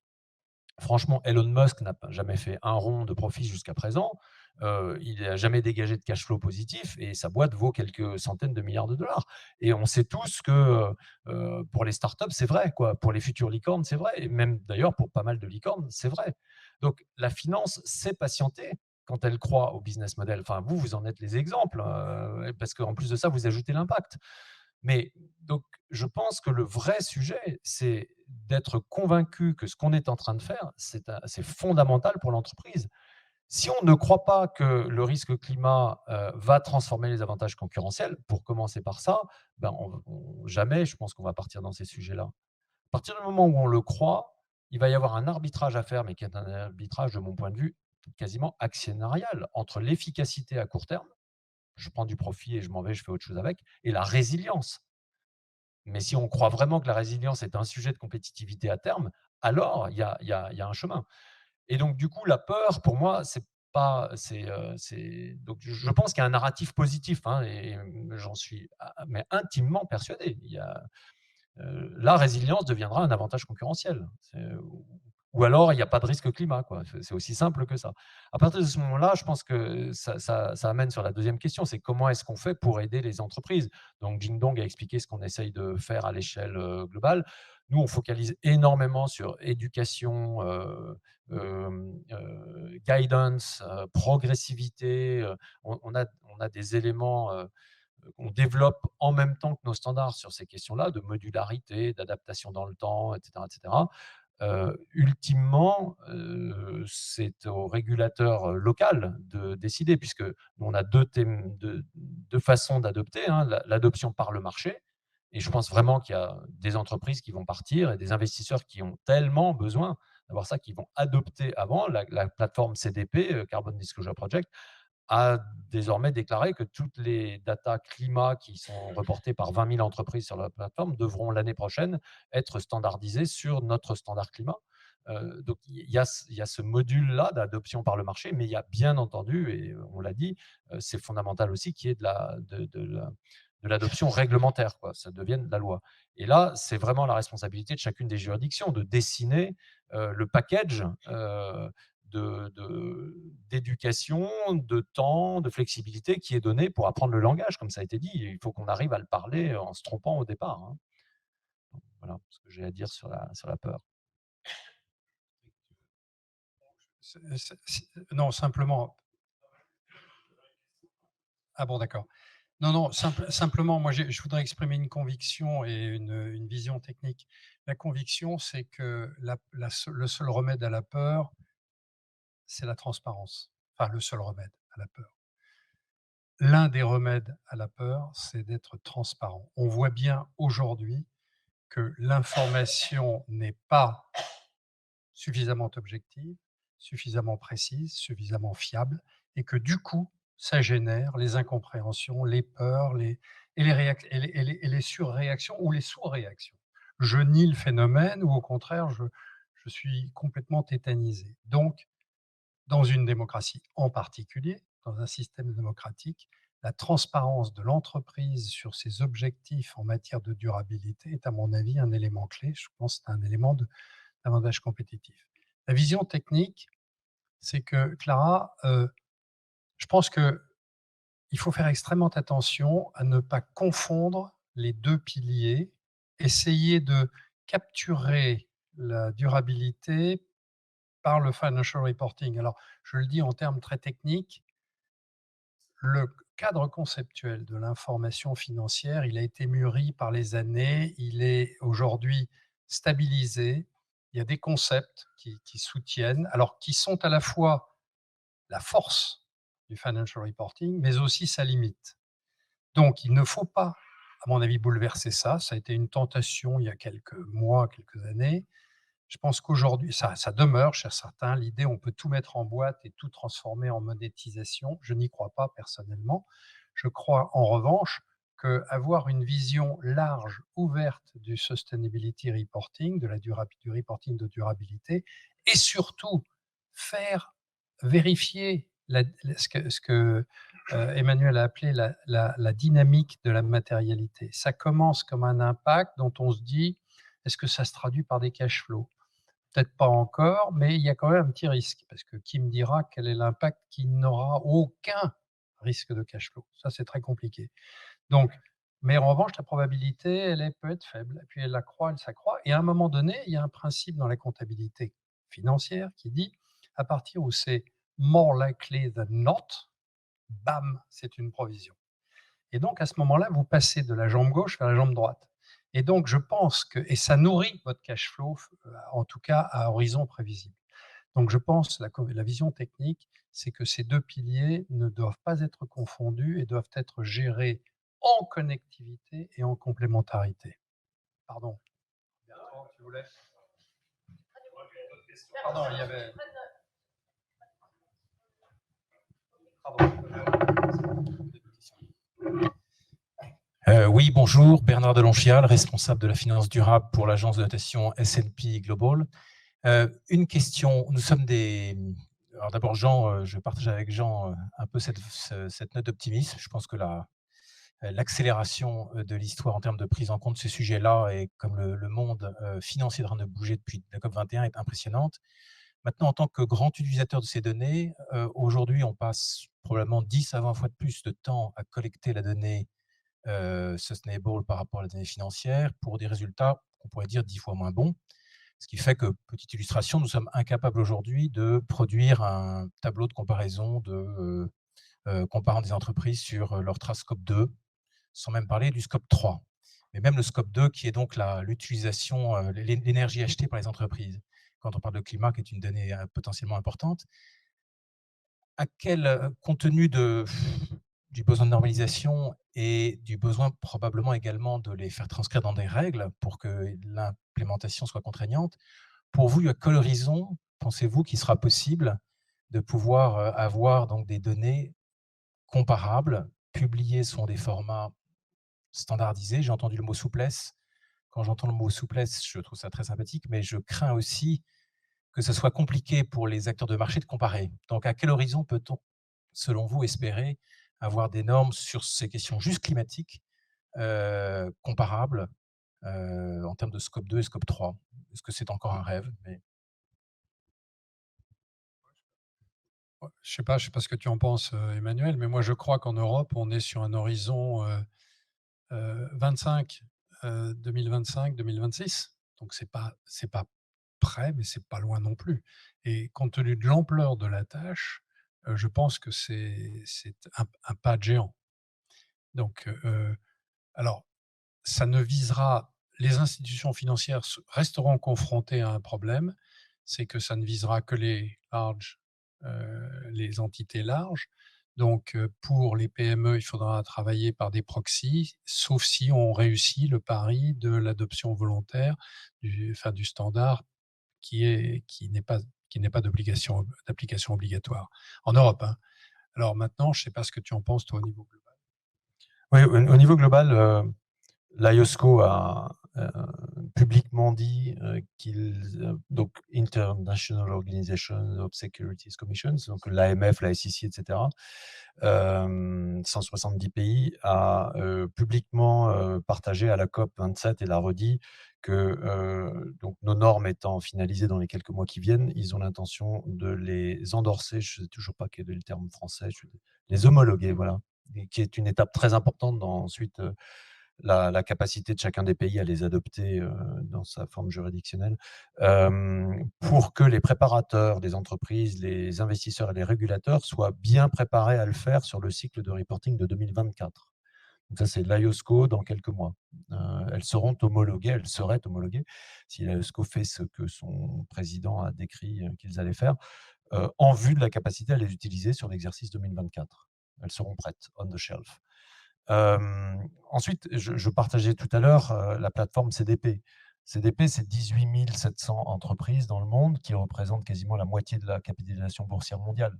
Speaker 5: Franchement, Elon Musk n'a jamais fait un rond de profit jusqu'à présent. Il n'a jamais dégagé de cash flow positif et sa boîte vaut quelques centaines de milliards de dollars. Et on sait tous que pour les startups, c'est vrai, quoi. Pour les futures licornes, c'est vrai. Et même d'ailleurs, pour pas mal de licornes, c'est vrai. Donc la finance sait patienter quand elle croit au business model. Enfin, vous en êtes les exemples, parce qu'en plus de ça, vous ajoutez l'impact. Mais donc, je pense que le vrai sujet, c'est d'être convaincu que ce qu'on est en train de faire, c'est fondamental pour l'entreprise. Si on ne croit pas que le risque climat va transformer les avantages concurrentiels, pour commencer par ça, jamais, je pense qu'on va partir dans ces sujets-là. À partir du moment où on le croit, il va y avoir un arbitrage à faire, mais qui est un arbitrage, de mon point de vue, quasiment actionnarial, entre l'efficacité à court terme, je prends du profit et je m'en vais, je fais autre chose avec, et la résilience. Mais si on croit vraiment que la résilience est un sujet de compétitivité à terme, alors il y a un chemin. Et donc, du coup, la peur, pour moi, c'est pas. Donc, je pense qu'il y a un narratif positif, hein, et j'en suis mais intimement persuadé. la résilience deviendra un avantage concurrentiel. Ou alors, il n'y a pas de risque climat, quoi. C'est aussi simple que ça. À partir de ce moment-là, je pense que ça amène sur la deuxième question, c'est comment est-ce qu'on fait pour aider les entreprises? Donc, Jingdong a expliqué ce qu'on essaye de faire à l'échelle globale. Nous, on focalise énormément sur éducation, guidance, progressivité. On a des éléments qu'on développe en même temps que nos standards sur ces questions-là, de modularité, d'adaptation dans le temps, etc. etc. Ultimement, c'est au régulateur local de décider, puisque on a deux façons d'adopter, hein, l'adoption par le marché, et je pense vraiment qu'il y a des entreprises qui vont partir et des investisseurs qui ont tellement besoin d'avoir ça, qui vont adopter avant. La plateforme CDP, Carbon Disclosure Project, a désormais déclaré que toutes les datas climat qui sont reportées par 20 000 entreprises sur la plateforme devront l'année prochaine être standardisées sur notre standard climat. Donc, il y a ce module-là d'adoption par le marché, mais il y a bien entendu, et on l'a dit, c'est fondamental aussi qu'il y ait de l'adoption réglementaire, quoi, ça devienne la loi. Et là, c'est vraiment la responsabilité de chacune des juridictions de dessiner le package d'éducation, de temps, de flexibilité qui est donné pour apprendre le langage, comme ça a été dit. Il faut qu'on arrive à le parler en se trompant au départ, hein. Voilà ce que j'ai à dire sur la peur.
Speaker 6: Non, simplement. Ah bon, d'accord. Non, simplement, moi, je voudrais exprimer une conviction et une vision technique. La conviction, c'est que le seul remède à la peur, c'est la transparence. Enfin, le seul remède à la peur. L'un des remèdes à la peur, c'est d'être transparent. On voit bien aujourd'hui que l'information n'est pas suffisamment objective, suffisamment précise, suffisamment fiable, et que du coup, ça génère les incompréhensions, les peurs, les surréactions ou les sous-réactions. Je nie le phénomène ou au contraire, je suis complètement tétanisé. Donc, dans une démocratie en particulier, dans un système démocratique, la transparence de l'entreprise sur ses objectifs en matière de durabilité est, à mon avis, un élément clé. Je pense que c'est un élément d'avantage compétitif. La vision technique, c'est que, Clara, je pense qu'il faut faire extrêmement attention à ne pas confondre les deux piliers, essayer de capturer la durabilité par le financial reporting. Alors, je le dis en termes très techniques, le cadre conceptuel de l'information financière, il a été mûri par les années, il est aujourd'hui stabilisé. Il y a des concepts qui soutiennent, alors qui sont à la fois la force du financial reporting, mais aussi sa limite. Donc, il ne faut pas, à mon avis, bouleverser ça. Ça a été une tentation il y a quelques mois, quelques années. Je pense qu'aujourd'hui, ça demeure chez certains. L'idée, on peut tout mettre en boîte et tout transformer en monétisation. Je n'y crois pas personnellement. Je crois en revanche qu'avoir une vision large, ouverte du sustainability reporting, du reporting de durabilité, et surtout faire vérifier ce que Emmanuel a appelé la dynamique de la matérialité. Ça commence comme un impact dont on se dit, est-ce que ça se traduit par des cash flows? Peut-être pas encore, mais il y a quand même un petit risque, parce que qui me dira quel est l'impact qui n'aura aucun risque de cash flow? Ça, c'est très compliqué. Donc, mais en revanche, la probabilité, peut être faible. Et puis elle accroît, elle s'accroît. Et à un moment donné, il y a un principe dans la comptabilité financière qui dit, à partir où c'est more likely than not, bam, c'est une provision. Et donc, à ce moment-là, vous passez de la jambe gauche vers la jambe droite. Et donc, je pense que, et ça nourrit votre cash flow, en tout cas à horizon prévisible. Donc, je pense que la vision technique, c'est que ces deux piliers ne doivent pas être confondus et doivent être gérés en connectivité et en complémentarité. Pardon. Bertrand, tu voulais? Pardon, il y avait...
Speaker 10: Oui, bonjour, Bernard Delonchial, responsable de la finance durable pour l'agence de notation S&P Global. Une question, nous sommes des... Alors d'abord, Jean, je partage avec Jean un peu cette note d'optimisme. Je pense que l'accélération de l'histoire en termes de prise en compte de ce sujet-là, et comme le monde financier est en train de bouger depuis la COP21, est impressionnante. Maintenant, en tant que grand utilisateur de ces données, aujourd'hui, on passe probablement 10 à 20 fois de plus de temps à collecter la donnée sustainable par rapport à la donnée financière pour des résultats qu'on pourrait dire 10 fois moins bons. Ce qui fait que, petite illustration, nous sommes incapables aujourd'hui de produire un tableau de comparaison comparant des entreprises sur leur trace scope 2, sans même parler du scope 3. Mais même le scope 2, qui est donc l'utilisation, l'énergie achetée par les entreprises. Quand on parle de climat, qui est une donnée potentiellement importante, compte tenu du besoin de normalisation et du besoin probablement également de les faire transcrire dans des règles pour que l'implémentation soit contraignante, pour vous, à quel horizon pensez-vous qu'il sera possible de pouvoir avoir donc des données comparables, publiées sur des formats standardisés? J'ai entendu le mot souplesse. Quand j'entends le mot souplesse, je trouve ça très sympathique, mais je crains aussi que ce soit compliqué pour les acteurs de marché de comparer. Donc, à quel horizon peut-on, selon vous, espérer avoir des normes sur ces questions juste climatiques comparables en termes de scope 2 et scope 3? Est-ce que c'est encore un rêve?
Speaker 6: Je ne sais pas ce que tu en penses, Emmanuel, mais moi je crois qu'en Europe, on est sur un horizon 2025-2026. Donc c'est pas près, mais c'est pas loin non plus. Et compte tenu de l'ampleur de la tâche, je pense que c'est un pas de géant. Donc, alors, ça ne visera, les institutions financières resteront confrontées à un problème, c'est que ça ne visera que les entités larges. Donc, pour les PME, il faudra travailler par des proxys, sauf si on réussit le pari de l'adoption volontaire du standard qui n'est pas d'application obligatoire en Europe, hein. Alors maintenant, je ne sais pas ce que tu en penses, toi, au niveau global.
Speaker 5: Oui, au niveau global, l'IOSCO a publiquement dit donc International Organization of Securities Commissions, donc l'AMF, la SEC, etc., 170 pays, a publiquement partagé à la COP 27 et l'a redit que donc nos normes étant finalisées dans les quelques mois qui viennent, ils ont l'intention de les endorser, je ne sais toujours pas quel est le terme français, les homologuer, voilà, qui est une étape très importante dans ensuite la capacité de chacun des pays à les adopter dans sa forme juridictionnelle, pour que les préparateurs des entreprises, les investisseurs et les régulateurs soient bien préparés à le faire sur le cycle de reporting de 2024. Donc ça, c'est l'IOSCO dans quelques mois. Elles seraient homologuées si l'IOSCO fait ce que son président a décrit qu'ils allaient faire, en vue de la capacité à les utiliser sur l'exercice 2024. Elles seront prêtes, on the shelf. Ensuite, je partageais tout à l'heure la plateforme CDP. CDP, c'est 18 700 entreprises dans le monde qui représentent quasiment la moitié de la capitalisation boursière mondiale,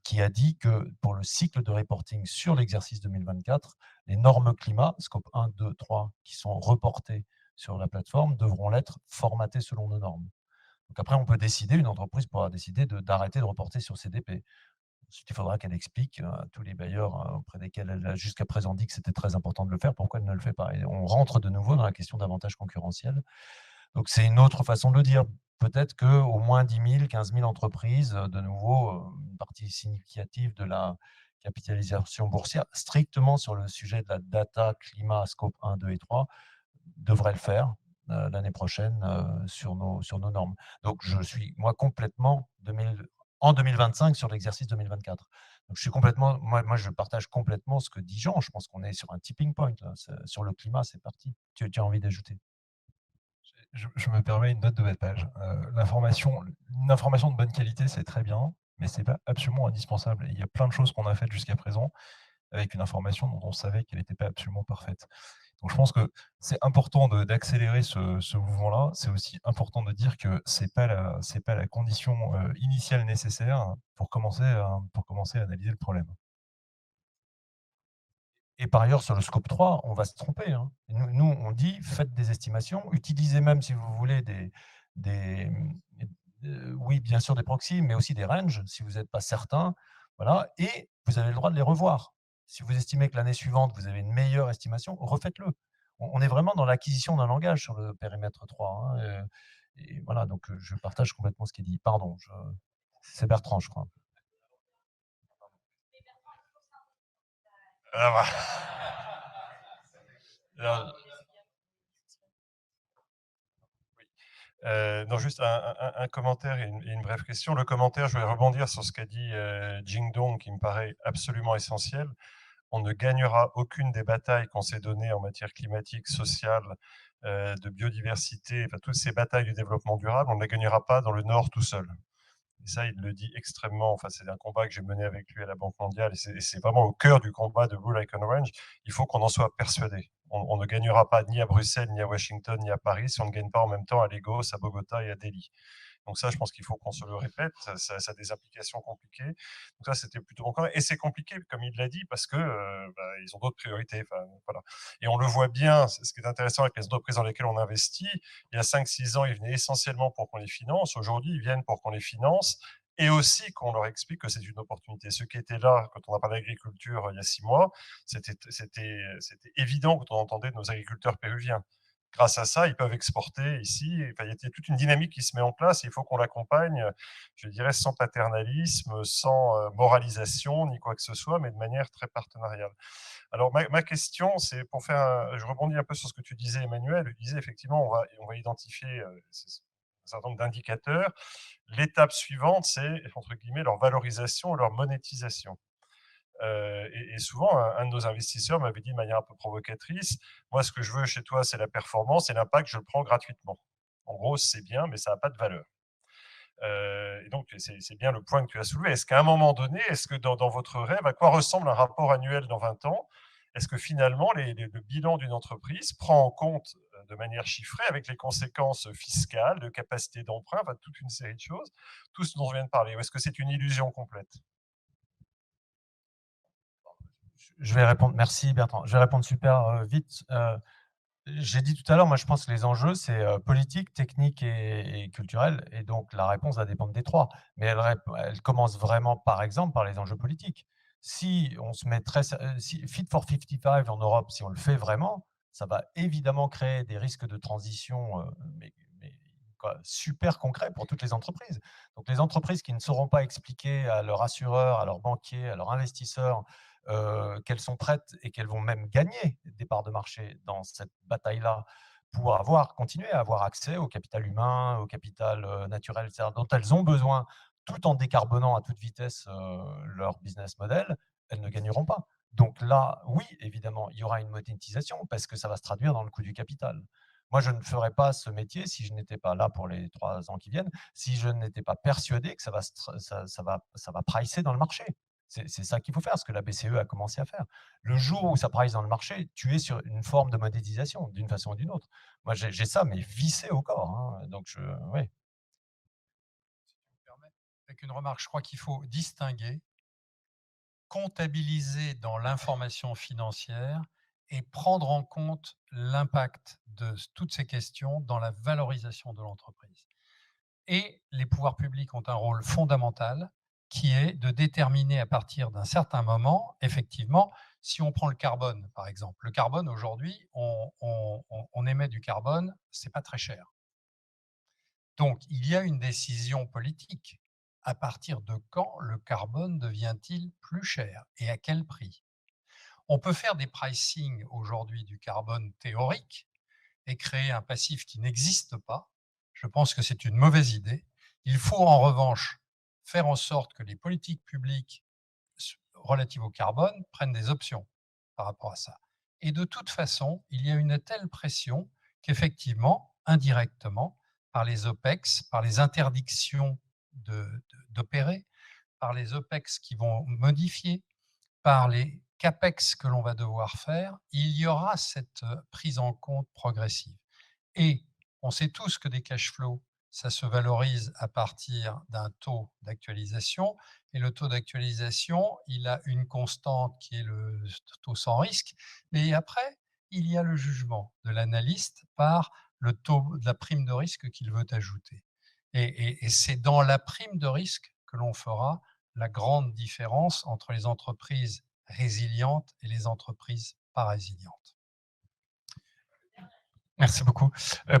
Speaker 5: qui a dit que pour le cycle de reporting sur l'exercice 2024, les normes climat, scope 1, 2, 3, qui sont reportées sur la plateforme, devront l'être formatées selon nos normes. Donc après, on peut décider, une entreprise pourra décider d'arrêter de reporter sur CDP. Ensuite, il faudra qu'elle explique à tous les bailleurs auprès desquels elle a jusqu'à présent dit que c'était très important de le faire, pourquoi elle ne le fait pas. Et on rentre de nouveau dans la question d'avantage concurrentiel. Donc, c'est une autre façon de le dire. Peut-être qu'au moins 10 000, 15 000 entreprises, de nouveau, une partie significative de la capitalisation boursière, strictement sur le sujet de la data, climat, scope 1, 2 et 3, devrait le faire l'année prochaine sur nos normes. Donc, je suis, moi, complètement en 2025 sur l'exercice 2024. Donc, je suis complètement, moi, je partage complètement ce que dit Jean. Je pense qu'on est sur un tipping point. Là. Sur le climat, c'est parti. Tu as envie d'ajouter?
Speaker 7: Je me permets une note de bas de page. Une information de bonne qualité, c'est très bien, mais ce n'est pas absolument indispensable. Et il y a plein de choses qu'on a faites jusqu'à présent avec une information dont on savait qu'elle n'était pas absolument parfaite. Donc, je pense que c'est important d'accélérer ce mouvement-là. C'est aussi important de dire que ce n'est pas la condition initiale nécessaire pour commencer à analyser le problème. Et par ailleurs, sur le scope 3, on va se tromper. Hein. Nous, on dit, faites des estimations, utilisez même, si vous voulez, oui, bien sûr, des proxys, mais aussi des ranges, si vous n'êtes pas certain. Voilà, et vous avez le droit de les revoir.
Speaker 10: Si vous estimez que l'année suivante, vous avez une meilleure estimation, refaites-le. On est vraiment dans l'acquisition d'un langage sur le périmètre 3. Hein, et voilà, donc je partage complètement ce qui est dit. Pardon, c'est Bertrand, je crois.
Speaker 2: Alors, alors, non, juste un commentaire et une brève question. Le commentaire, je vais rebondir sur ce qu'a dit Jingdong, qui me paraît absolument essentiel. On ne gagnera aucune des batailles qu'on s'est données en matière climatique, sociale, de biodiversité, enfin, toutes ces batailles du développement durable, on ne les gagnera pas dans le Nord tout seul. Et ça, il le dit extrêmement. Enfin, c'est un combat que j'ai mené avec lui à la Banque mondiale. Et c'est vraiment au cœur du combat de Blue Like an Orange. Il faut qu'on en soit persuadé. On ne gagnera pas ni à Bruxelles, ni à Washington, ni à Paris si on ne gagne pas en même temps à Lagos, à Bogota et à Delhi. Donc ça, je pense qu'il faut qu'on se le répète. Ça a des implications compliquées. Donc ça, c'était plutôt encore. Et c'est compliqué, comme il l'a dit, parce que ils ont d'autres priorités. Enfin, voilà. Et on le voit bien. Ce qui est intéressant avec les entreprises dans lesquelles on investit, il y a 5-6 ans, ils venaient essentiellement pour qu'on les finance. Aujourd'hui, ils viennent pour qu'on les finance et aussi qu'on leur explique que c'est une opportunité. Ceux qui étaient là quand on a parlé d'agriculture il y a 6 mois, c'était évident quand on entendait nos agriculteurs péruviens. Grâce à ça, ils peuvent exporter ici. Enfin, il y a toute une dynamique qui se met en place. Et il faut qu'on l'accompagne, je dirais, sans paternalisme, sans moralisation, ni quoi que ce soit, mais de manière très partenariale. Alors, ma question, c'est pour faire. Je rebondis un peu sur ce que tu disais, Emmanuel. Tu disais effectivement, on va identifier un certain nombre d'indicateurs. L'étape suivante, c'est, entre guillemets, leur valorisation, leur monétisation. Et souvent, un de nos investisseurs m'avait dit de manière un peu provocatrice, moi, ce que je veux chez toi, c'est la performance et l'impact, je le prends gratuitement. En gros, c'est bien, mais ça n'a pas de valeur. Et donc, c'est bien le point que tu as soulevé. Est-ce qu'à un moment donné, est-ce que dans votre rêve, à quoi ressemble un rapport annuel dans 20 ans? Est-ce que finalement, le bilan d'une entreprise prend en compte de manière chiffrée, avec les conséquences fiscales, de capacité d'emprunt, enfin, toute une série de choses, tout ce dont je viens de parler? Ou est-ce que c'est une illusion complète?
Speaker 10: Je vais répondre. Merci Bertrand. Je vais répondre super vite. J'ai dit tout à l'heure, moi je pense que les enjeux, c'est politique, technique et culturel. Et donc la réponse va dépendre des trois. Mais elle commence vraiment, par exemple, par les enjeux politiques. Si on se met si Fit for 55 en Europe, si on le fait vraiment, ça va évidemment créer des risques de transition mais super concrets pour toutes les entreprises. Donc les entreprises qui ne sauront pas expliquer à leurs assureurs, à leurs banquiers, à leurs investisseurs qu'elles sont prêtes et qu'elles vont même gagner des parts de marché dans cette bataille-là pour continuer à avoir accès au capital humain, au capital naturel, etc., dont elles ont besoin, tout en décarbonant à toute vitesse leur business model, elles ne gagneront pas. Donc là, oui, évidemment, il y aura une monétisation parce que ça va se traduire dans le coût du capital. Moi, je ne ferais pas ce métier si je n'étais pas là pour les 3 ans qui viennent, si je n'étais pas persuadé que ça va pricer dans le marché. C'est ça qu'il faut faire, ce que la BCE a commencé à faire. Le jour où ça price dans le marché, tu es sur une forme de monétisation, d'une façon ou d'une autre. Moi, j'ai ça, mais vissé au corps. Hein. Donc, oui.
Speaker 6: Si tu me permets, avec une remarque, je crois qu'il faut distinguer, comptabiliser dans l'information financière et prendre en compte l'impact de toutes ces questions dans la valorisation de l'entreprise. Et les pouvoirs publics ont un rôle fondamental qui est de déterminer à partir d'un certain moment, effectivement, si on prend le carbone, par exemple. Le carbone, aujourd'hui, on émet du carbone, c'est pas très cher. Donc, il y a une décision politique. À partir de quand le carbone devient-il plus cher et à quel prix? On peut faire des pricing aujourd'hui du carbone théorique et créer un passif qui n'existe pas. Je pense que c'est une mauvaise idée. Il faut en revanche faire en sorte que les politiques publiques relatives au carbone prennent des options par rapport à ça. Et de toute façon, il y a une telle pression qu'effectivement, indirectement, par les OPEX, par les interdictions d'opérer, par les OPEX qui vont modifier, par les CAPEX que l'on va devoir faire, il y aura cette prise en compte progressive. Et on sait tous que des cash flows, ça se valorise à partir d'un taux d'actualisation. Et le taux d'actualisation, il a une constante qui est le taux sans risque. Mais après, il y a le jugement de l'analyste par le taux de la prime de risque qu'il veut ajouter. Et c'est dans la prime de risque que l'on fera la grande différence entre les entreprises
Speaker 10: résilientes et les entreprises pas résilientes. Merci beaucoup.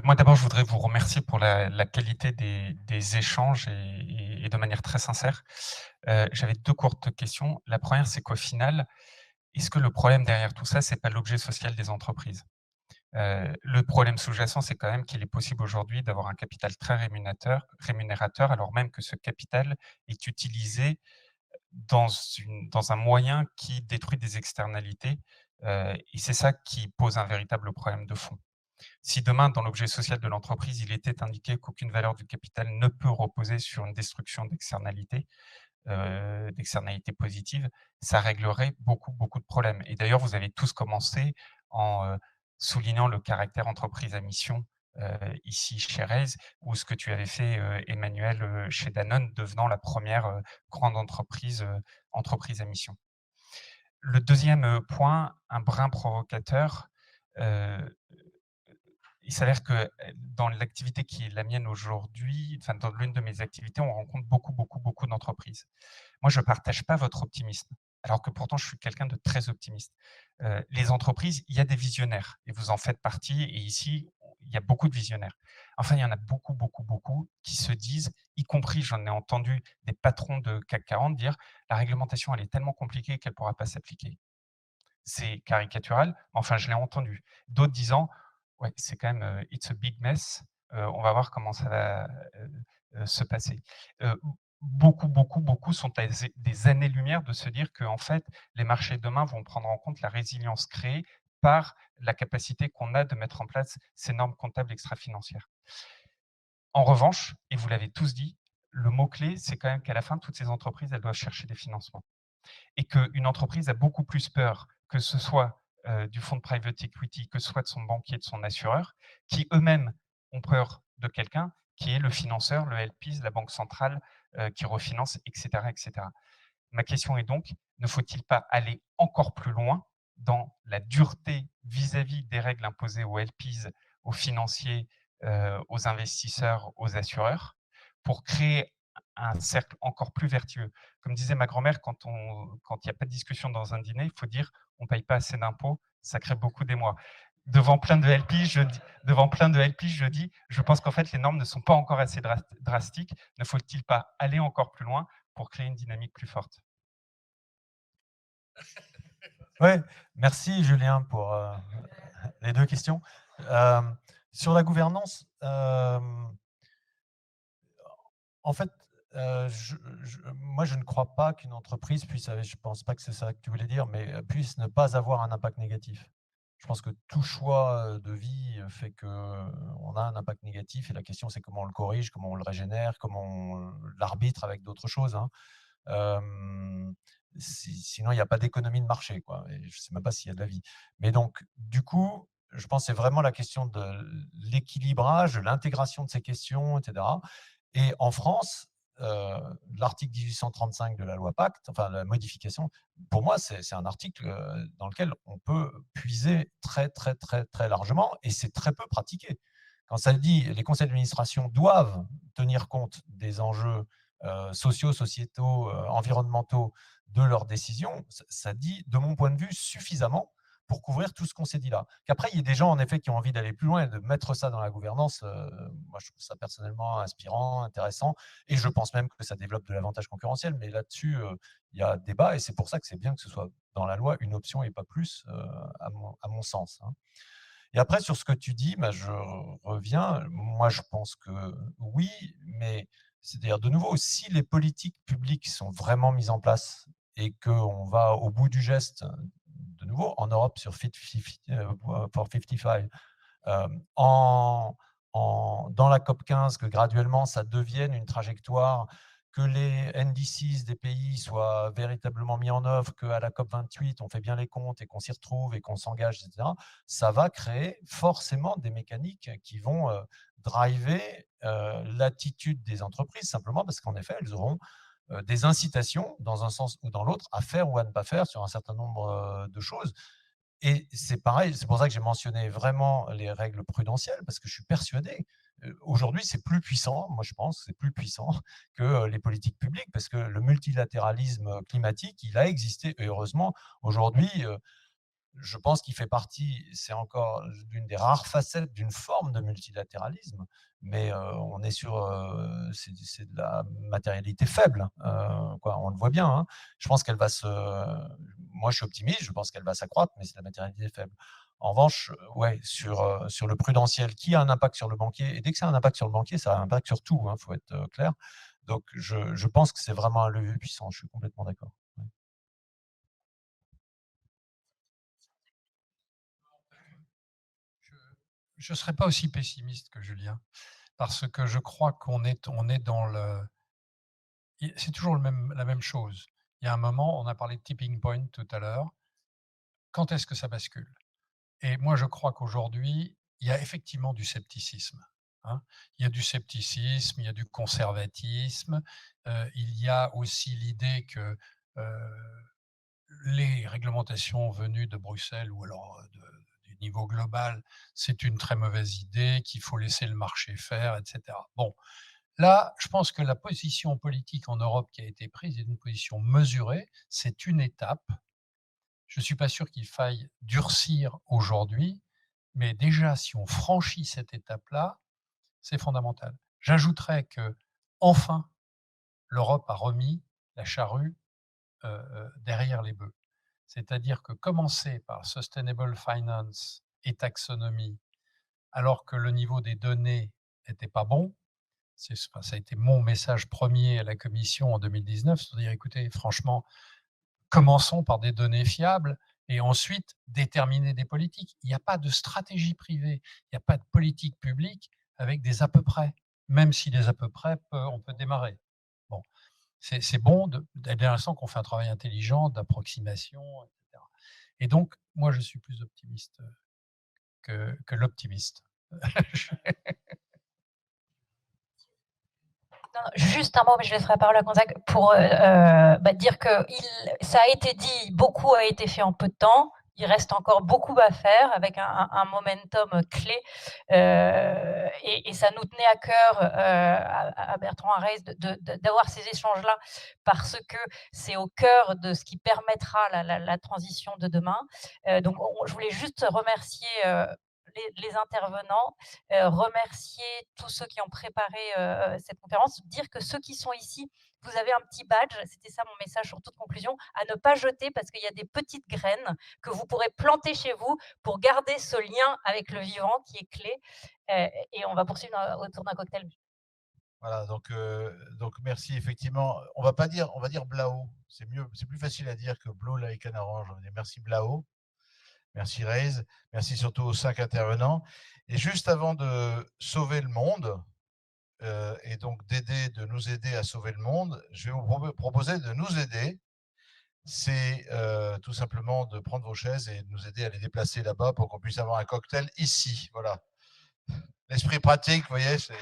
Speaker 10: Moi, d'abord, je voudrais vous remercier pour la qualité des échanges et de manière très sincère. J'avais 2 courtes questions. La première, c'est qu'au final, est-ce que le problème derrière tout ça, c'est pas l'objet social des entreprises? Le problème sous-jacent, c'est quand même qu'il est possible aujourd'hui d'avoir un capital très rémunérateur, alors même que ce capital est utilisé dans un moyen qui détruit des externalités, et c'est ça qui pose un véritable problème de fond. Si demain, dans l'objet social de l'entreprise, il était indiqué qu'aucune valeur du capital ne peut reposer sur une destruction d'externalités positives, ça réglerait beaucoup, beaucoup de problèmes. Et d'ailleurs, vous avez tous commencé en soulignant le caractère entreprise à mission ici chez Raise, ou ce que tu avais fait, Emmanuel, chez Danone, devenant la première grande entreprise à mission. Le deuxième point, un brin provocateur, il s'avère que dans l'activité qui est la mienne aujourd'hui, enfin dans l'une de mes activités, on rencontre beaucoup, beaucoup, beaucoup d'entreprises. Moi, je ne partage pas votre optimisme, alors que pourtant je suis quelqu'un de très optimiste. Les entreprises, il y a des visionnaires et vous en faites partie, et ici, il y a beaucoup de visionnaires. Enfin, il y en a beaucoup, beaucoup, beaucoup qui se disent, y compris, j'en ai entendu des patrons de CAC 40 dire: «La réglementation, elle est tellement compliquée qu'elle ne pourra pas s'appliquer». C'est caricatural, enfin je l'ai entendu. D'autres disant: «Ouais, c'est quand même, it's a big mess, on va voir comment ça va, se passer». Beaucoup, beaucoup, beaucoup sont à des années-lumière de se dire qu'en fait, les marchés demain vont prendre en compte la résilience créée par la capacité qu'on a de mettre en place ces normes comptables extra-financières. En revanche, et vous l'avez tous dit, le mot-clé, c'est quand même qu'à la fin, toutes ces entreprises, elles doivent chercher des financements. Et qu'une entreprise a beaucoup plus peur que ce soit du fonds de private equity, que ce soit de son banquier, de son assureur, qui eux-mêmes ont peur de quelqu'un qui est le financeur, le LPs, la banque centrale qui refinance, etc., etc. Ma question est donc, ne faut-il pas aller encore plus loin dans la dureté vis-à-vis des règles imposées aux LPs, aux financiers, aux investisseurs, aux assureurs, pour créer un cercle encore plus vertueux? Comme disait ma grand-mère, quand il n'y a pas de discussion dans un dîner, il faut dire on ne paye pas assez d'impôts, ça crée beaucoup d'émoi. Devant plein de LP, je dis, je pense qu'en fait, les normes ne sont pas encore assez drastiques. Ne faut-il pas aller encore plus loin pour créer une dynamique plus forte?
Speaker 5: Ouais, merci Julien pour les 2 questions. Sur la gouvernance, en fait, moi, je ne crois pas qu'une entreprise puisse, je ne pense pas que c'est ça que tu voulais dire, mais puisse ne pas avoir un impact négatif. Je pense que tout choix de vie fait qu'on a un impact négatif, et la question, c'est comment on le corrige, comment on le régénère, comment on l'arbitre avec d'autres choses, hein. Sinon, il n'y a pas d'économie de marché, quoi. Et je ne sais même pas s'il y a de la vie. Mais donc, du coup, je pense que c'est vraiment la question de l'équilibrage, de l'intégration de ces questions, etc. Et en France, l'article 1835 de la loi Pacte, enfin la modification, pour moi, c'est un article dans lequel on peut puiser très, très, très, très largement, et c'est très peu pratiqué. Quand ça dit les conseils d'administration doivent tenir compte des enjeux sociaux, sociétaux, environnementaux de leurs décisions, ça dit, de mon point de vue, suffisamment pour couvrir tout ce qu'on s'est dit là. Qu'après, il y ait des gens, en effet, qui ont envie d'aller plus loin et de mettre ça dans la gouvernance, moi, je trouve ça personnellement inspirant, intéressant, et je pense même que ça développe de l'avantage concurrentiel, mais là-dessus, il y a débat, et c'est pour ça que c'est bien que ce soit dans la loi une option et pas plus, à mon sens, hein. Et après, sur ce que tu dis, je reviens, moi, je pense que oui, mais c'est-à-dire, de nouveau, si les politiques publiques sont vraiment mises en place et qu'on va au bout du geste, de nouveau, en Europe sur Fit for 55, dans la COP15, que graduellement ça devienne une trajectoire, que les NDCs des pays soient véritablement mis en œuvre, qu'à la COP28, on fait bien les comptes et qu'on s'y retrouve et qu'on s'engage, etc., ça va créer forcément des mécaniques qui vont driver l'attitude des entreprises, simplement parce qu'en effet, elles auront des incitations, dans un sens ou dans l'autre, à faire ou à ne pas faire sur un certain nombre de choses. Et c'est pareil, c'est pour ça que j'ai mentionné vraiment les règles prudentielles, parce que je suis persuadé
Speaker 10: Aujourd'hui, c'est plus puissant, moi je pense, c'est plus puissant que les politiques publiques, parce que le multilatéralisme climatique, il a existé, et heureusement, aujourd'hui, je pense qu'il fait partie, c'est encore l'une des rares facettes d'une forme de multilatéralisme, mais on est sur, c'est de la matérialité faible, quoi, on le voit bien. Hein. Je pense qu'elle va moi je suis optimiste, je pense qu'elle va s'accroître, mais c'est de la matérialité faible. En revanche, ouais, sur le prudentiel, qui a un impact sur le banquier, et dès que ça a un impact sur le banquier, ça a un impact sur tout, il faut être clair. Donc je pense que c'est vraiment un levier puissant, je suis complètement d'accord. Ouais.
Speaker 6: Je ne serais pas aussi pessimiste que Julien, parce que je crois qu'on est dans le... C'est toujours la même chose. Il y a un moment, on a parlé de tipping point tout à l'heure. Quand est-ce que ça bascule? Et moi, je crois qu'aujourd'hui, il y a effectivement du scepticisme. Hein. Il y a du scepticisme, il y a du conservatisme, il y a aussi l'idée que les réglementations venues de Bruxelles ou alors du niveau global, c'est une très mauvaise idée, qu'il faut laisser le marché faire, etc. Bon, là, je pense que la position politique en Europe qui a été prise est une position mesurée, c'est une étape. Je ne suis pas sûr qu'il faille durcir aujourd'hui, mais déjà, si on franchit cette étape-là, c'est fondamental. J'ajouterais que, enfin, l'Europe a remis la charrue derrière les bœufs. C'est-à-dire que commencer par Sustainable Finance et taxonomie, alors que le niveau des données n'était pas bon, ça a été mon message premier à la Commission en 2019, c'est-à-dire, écoutez, franchement, commençons par des données fiables et ensuite déterminer des politiques. Il n'y a pas de stratégie privée, il n'y a pas de politique publique avec des à peu près, même si les à peu près, on peut démarrer. Bon, c'est bon, dès l'instant qu'on fait un travail intelligent, d'approximation, etc. Et donc, moi, je suis plus optimiste que l'optimiste.
Speaker 1: Non, juste un mot, mais je laisserai la parole à Gonzague pour dire que ça a été dit, beaucoup a été fait en peu de temps. Il reste encore beaucoup à faire avec un momentum clé. Et ça nous tenait à cœur, à Bertrand Arès, d'avoir ces échanges-là, parce que c'est au cœur de ce qui permettra la transition de demain. Donc, je voulais juste remercier les intervenants, remercier tous ceux qui ont préparé cette conférence, dire que ceux qui sont ici, vous avez un petit badge, c'était ça mon message sur toute conclusion, à ne pas jeter parce qu'il y a des petites graines que vous pourrez planter chez vous pour garder ce lien avec le vivant qui est clé. Et on va poursuivre autour d'un cocktail.
Speaker 3: Voilà, donc merci. Effectivement, on va dire Blao. C'est mieux, c'est plus facile à dire que Blue like an orange. On va dire merci Blao. Merci Raise, merci surtout aux 5 intervenants. Et juste avant de sauver le monde, et donc de nous aider à sauver le monde, je vais vous proposer de nous aider. C'est tout simplement de prendre vos chaises et de nous aider à les déplacer là-bas pour qu'on puisse avoir un cocktail ici. Voilà. L'esprit pratique, vous voyez, c'est...